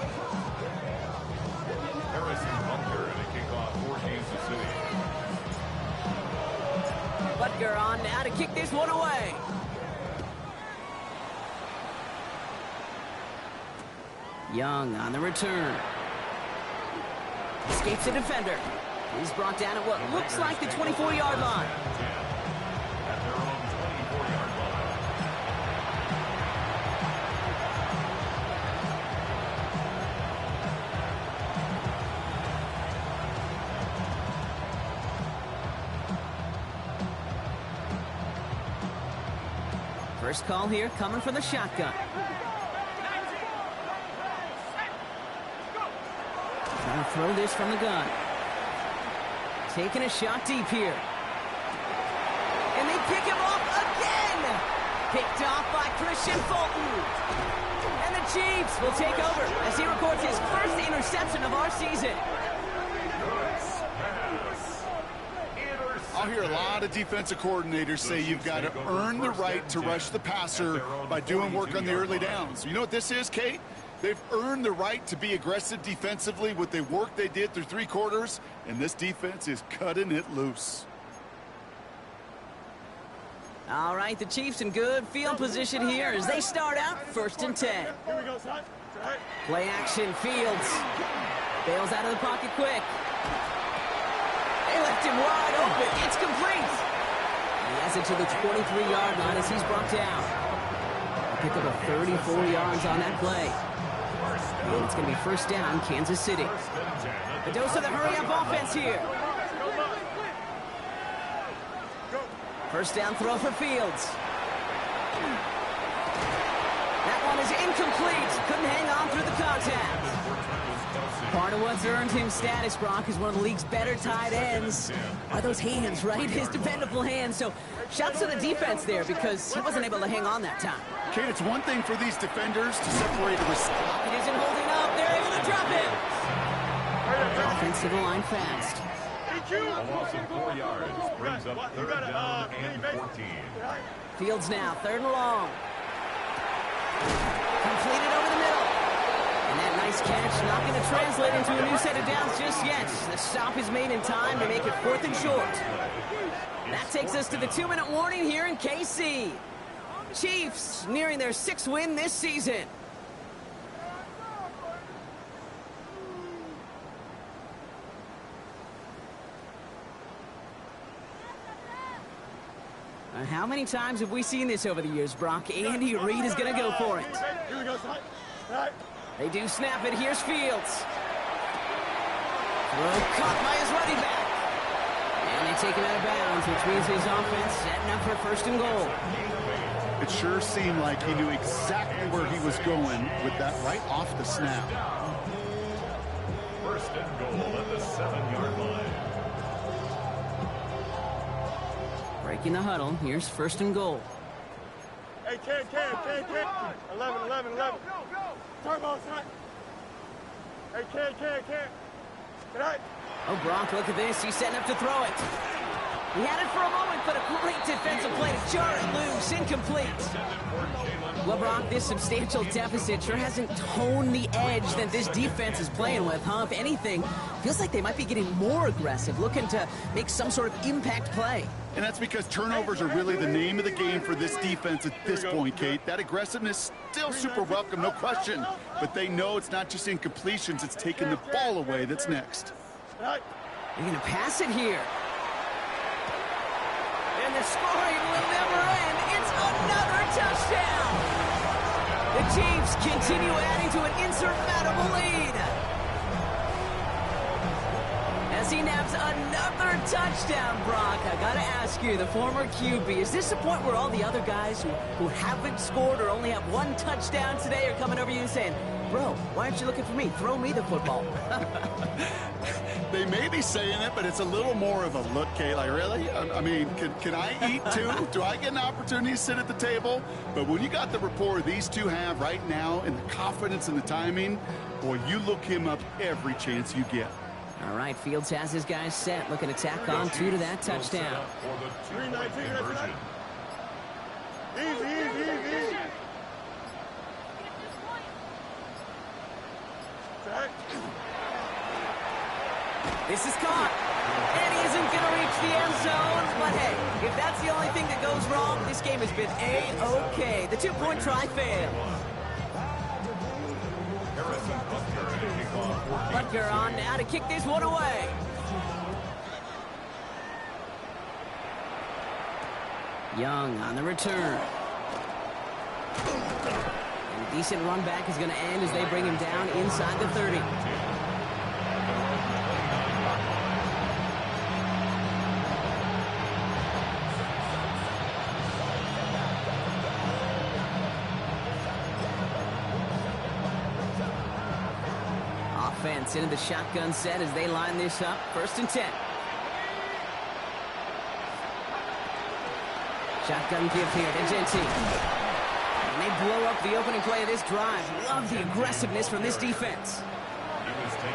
Harrison Butker and a kickoff for Kansas City. Butker on now to kick this one away. Young on the return. Escapes the defender. He's brought down at what looks like the 24-yard line. At their own 24-yard line. First call here coming from the shotgun. Trying to throw this from the gun. Taking a shot deep here. And they pick him off again! Picked off by Christian Fulton. And the Chiefs will take over as he records his first interception of our season. I'll hear a lot of defensive coordinators say you've got to earn the right to rush the passer by doing work on the early downs. You know what this is, Kate? They've earned the right to be aggressive defensively with the work they did through 3 quarters, and this defense is cutting it loose. All right, the Chiefs in good field position here as they start out 1st and 10. Here we go, son. Right. Play action, Fields. Bails out of the pocket quick. They left him wide open. It's complete. He has it to the 23-yard line as he's brought down. Pick up a 34 yards on that play. And it's going to be first down, Kansas City. A dose of the hurry-up offense here. First down throw for Fields. That one is incomplete. Couldn't hang on through the contact. Part of what's earned him status, Brock, is one of the league's better tight ends. Are those hands, right? His dependable hands. So shouts to the defense there because he wasn't able to hang on that time. Kate, it's one thing for these defenders to separate a receiver. It isn't holding up. They're able to drop it. Offensive line fast. A loss of 4 yards brings up 3rd down and 14. Fields now, 3rd and long. Completed over the middle. And that nice catch not going to translate into a new set of downs just yet. The stop is made in time to make it 4th and short. That takes us to the 2-minute warning here in KC. Chiefs nearing their 6th win this season. How many times have we seen this over the years, Brock? Andy Reid is going to go for it. Here we go, son. Right. They do snap it. Here's Fields. Throw caught by his running back. And they take him out of bounds, which means his offense setting up for 1st and goal. It sure seemed like he knew exactly where he was going with that right off the snap. 1st and goal at the 7-yard line. Breaking the huddle. Here's 1st and goal. Hey, can. 11. Turbo, son. Hey, can. Good night. Oh, Brock, look at this. He's setting up to throw it. He had it for a moment, but a great defensive play to jar it loose. Incomplete. Well, Brock, this substantial deficit sure hasn't toned the edge that this defense is playing with, huh? If anything, feels like they might be getting more aggressive, looking to make some sort of impact play. And that's because turnovers are really the name of the game for this defense at this point, Kate. That aggressiveness still super welcome, no question. But they know it's not just incompletions, it's taking the ball away that's next. They're going to pass it here. And the scoring will never end. It's another touchdown. The Chiefs continue adding to an insurmountable lead. as he naps another touchdown, Brock. I gotta ask you, the former QB, is this the point where all the other guys who haven't scored or only have one touchdown today are coming over you and saying, bro, why aren't you looking for me? Throw me the football. They may be saying it, but it's a little more of a look, Kate. Like, really? I mean, can I eat too? Do I get an opportunity to sit at the table? But when you got the rapport these two have right now and the confidence and the timing, boy, you look him up every chance you get. All right, Fields has his guys set, looking to tack on 2 to that touchdown. For the 2-point conversion. Easy. Check. This is caught, and he isn't going to reach the end zone. But hey, if that's the only thing that goes wrong, this game has been A-OK. The 2-point try failed. Butker on now to kick this one away. Young on the return. And a decent run back is going to end as they bring him down inside the 30. Offense into the shotgun set as they line this up. 1st and 10. Shotgun give here to Genty. And they blow up the opening play of this drive. Love the aggressiveness from this defense.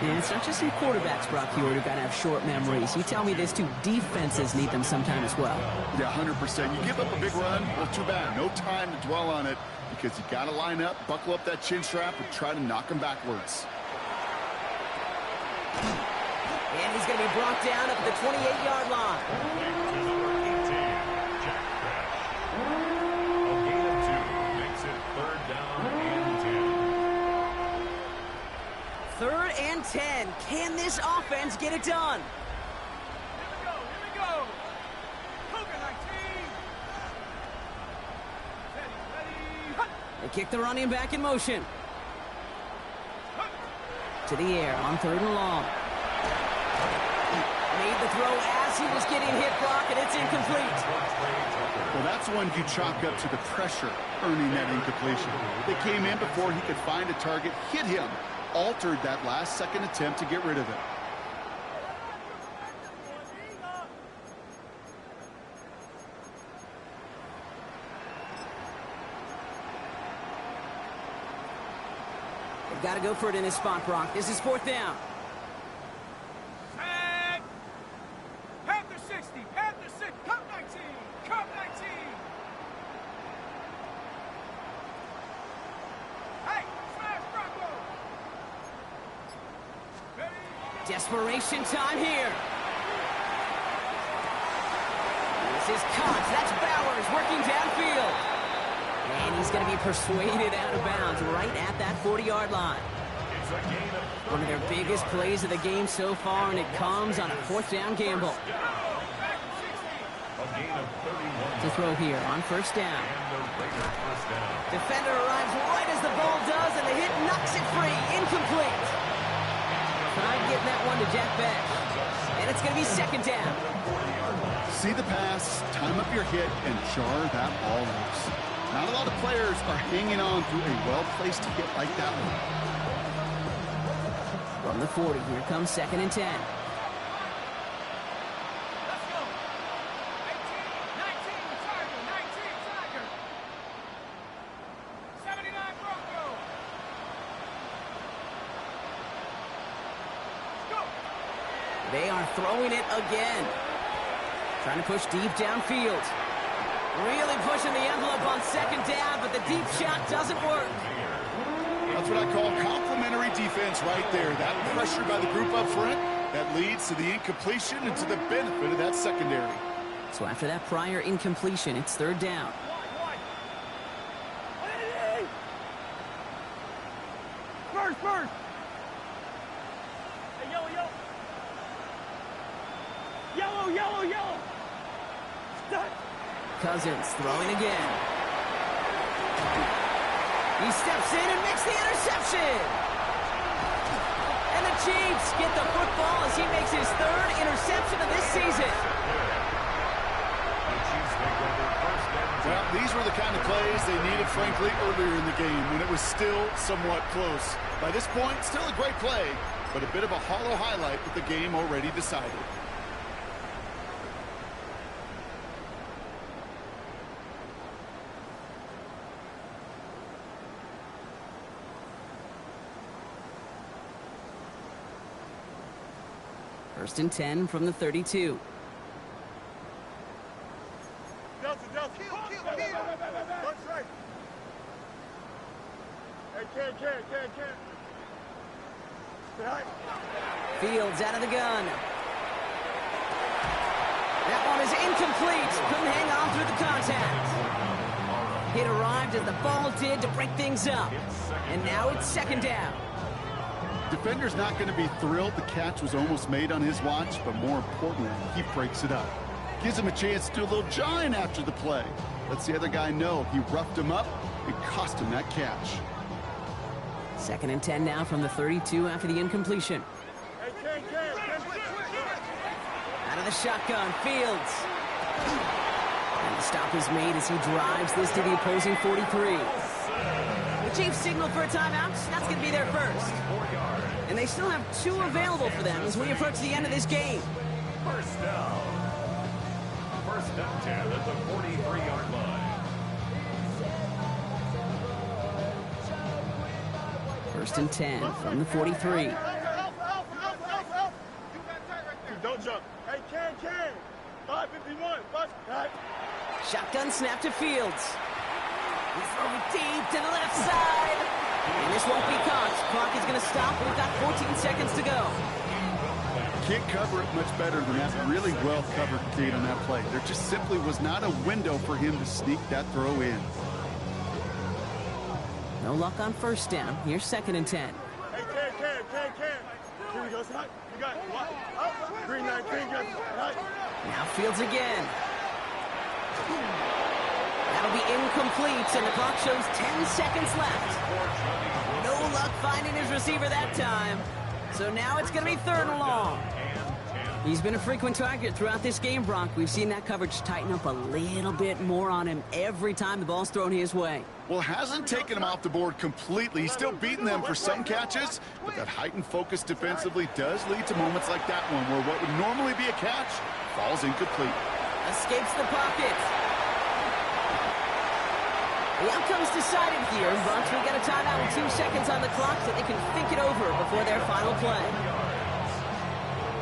And it's not just some quarterbacks, Brock, here who've got to have short memories. You tell me this too. Defenses need them sometime as well. Yeah, 100%. You give up a big run, well, too bad. No time to dwell on it because you got to line up, buckle up that chin strap, and try to knock them backwards. And he's going to be brought down up at the 28-yard line. To number 18, Jack Crash. A gain of 2 makes it 3rd down and 10. 3rd and 10. Can this offense get it done? Here we go. Cougar 19. Ready. They kick the running back in motion. To the air on 3rd and long. Made the throw as he was getting hit, Brock, and it's incomplete. Well, that's one you chalk up to the pressure earning that incompletion. They came in before he could find a target, hit him, altered that last-second attempt to get rid of it. They've got to go for it in this spot, Brock. This is 4th down. Set. Panther 60. Panther 6. Cup 19. Cup 19. Hey, smash Bronco. Ready. Desperation time here. This is Cox. That's Bowers working downfield. And he's going to be persuaded out of bounds right at that 40-yard line. It's a gain of 30. One of their biggest plays of the game so far, and it comes on a 4th down gamble. A gain of 31. To throw here on 1st down. And the Raiders 1st down. Defender arrives right as the ball does, and the hit knocks it free. Incomplete. Tried getting that one to Jack Besh. And it's going to be 2nd down. See the pass, time up your hit, and jar that ball loose. Not a lot of players are hanging on to a well-placed hit like that one. From the 40, here comes 2nd and 10. Let's go. 19, Tiger. 19, Tiger. 79 Bronco. Let's go. They are throwing it again. Trying to push deep downfield. Really pushing the envelope on 2nd down, but the deep shot doesn't work. That's what I call complimentary defense right there. That pressure by the group up front, that leads to the incompletion and to the benefit of that secondary. So after that prior incompletion, it's 3rd down. First. Hey, yellow. Stop. Cousins throwing again. He steps in and makes the interception. And the Chiefs get the football as he makes his 3rd kind of plays they needed, frankly, earlier in the game when it was still somewhat close. By this point, still a great play, but a bit of a hollow highlight with the game already decided. First and 10 from the 32. Delta. Punch right. Hey, can. Right. Fields out of the gun. That one is incomplete. Couldn't hang on through the contact. It arrived as the ball did to break things up. And now it's second down. Defender's not going to be thrilled the catch was almost made on his watch, but more importantly, he breaks it up. Gives him a chance to do a little jawing after the play. Lets the other guy know he roughed him up and cost him that catch. Second and 10 now from the 32 after the incompletion. Hey, can. Out of the shotgun, Fields. And the stop is made as he drives this to the opposing 43. The Chiefs signal for a timeout. That's going to be their first. And they still have 2 available for them as we approach the end of this game. First down. First and 10 at the 43-yard line. First and 10 from the 43. Don't jump. Hey, can. 551. Right. Shotgun snap to Fields. He's throwing deep to the left side. And this won't be caught. Clock is going to stop. We've got 14 seconds to go. Can't cover it much better than that. Really well covered Kate on that play. There just simply was not a window for him to sneak that throw in. No luck on first down. Here's second and 10. Hey, can. Here we go, son. You got it. What? Green 9, right. Now Fields again. That'll be incomplete, and the clock shows 10 seconds left. No luck finding his receiver that time. So now it's going to be third and long. He's been a frequent target throughout this game, Brock. We've seen that coverage tighten up a little bit more on him every time the ball's thrown his way. Well, hasn't taken him off the board completely. He's still beating them for some catches, but that heightened focus defensively does lead to moments like that one where what would normally be a catch falls incomplete. Escapes the pocket. The outcome's decided here, but we got a timeout with 2 seconds on the clock so they can think it over before their final play.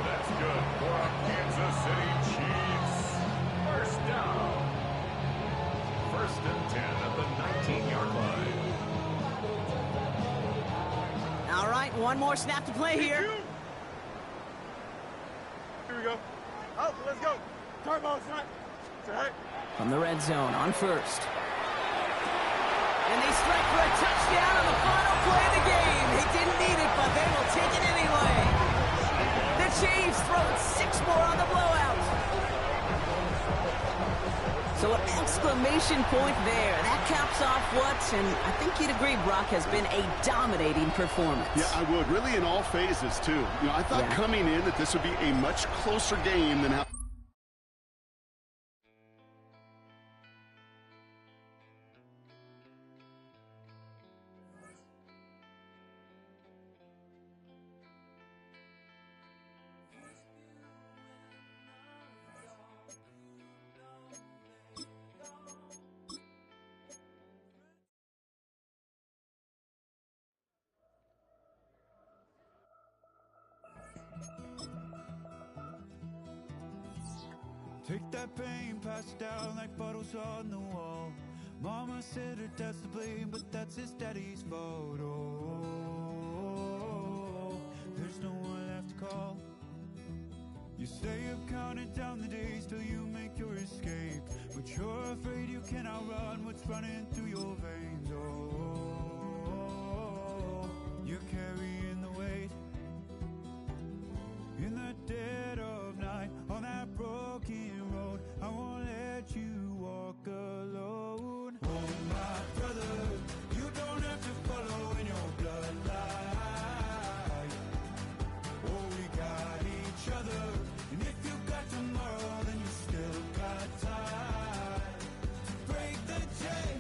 That's good for our Kansas City Chiefs. First down. First and 10 at the 19-yard line. All right, one more snap to play here. Here we go. Oh, let's go. Turbo, son. Right. From the red zone on first. And they strike for a touchdown on the final play of the game. They didn't need it, but they will take it anyway. The Chiefs throwing 6 more on the blowout. So an exclamation point there. That caps off what, and I think you'd agree, Brock, has been a dominating performance. Yeah, I would. Really in all phases, too. You know, I thought coming in that this would be a much closer game than how... Take that pain, pass it down like photos on the wall. Mama said her dad's to blame, but that's his daddy's fault. Oh, there's no one left to call. You stay up counting down the days till you make your escape, but you're afraid you can outrun what's running through your veins. Oh, you're carrying the weight in the dead of night on that broken road. I won't let you walk alone. Oh, my brother, you don't have to follow in your bloodline. Oh, we got each other, and if you got tomorrow, then you still got time to break the chain.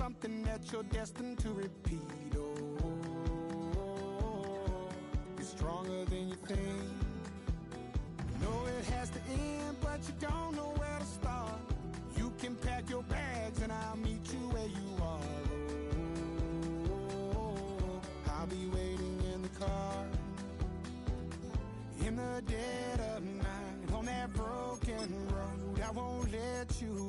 something that you're destined to repeat. Oh, you're stronger than you think. You know it has to end, but you don't know where to start. You can pack your bags and I'll meet you where you are. Oh, I'll be waiting in the car in the dead of night on that broken road. I won't let you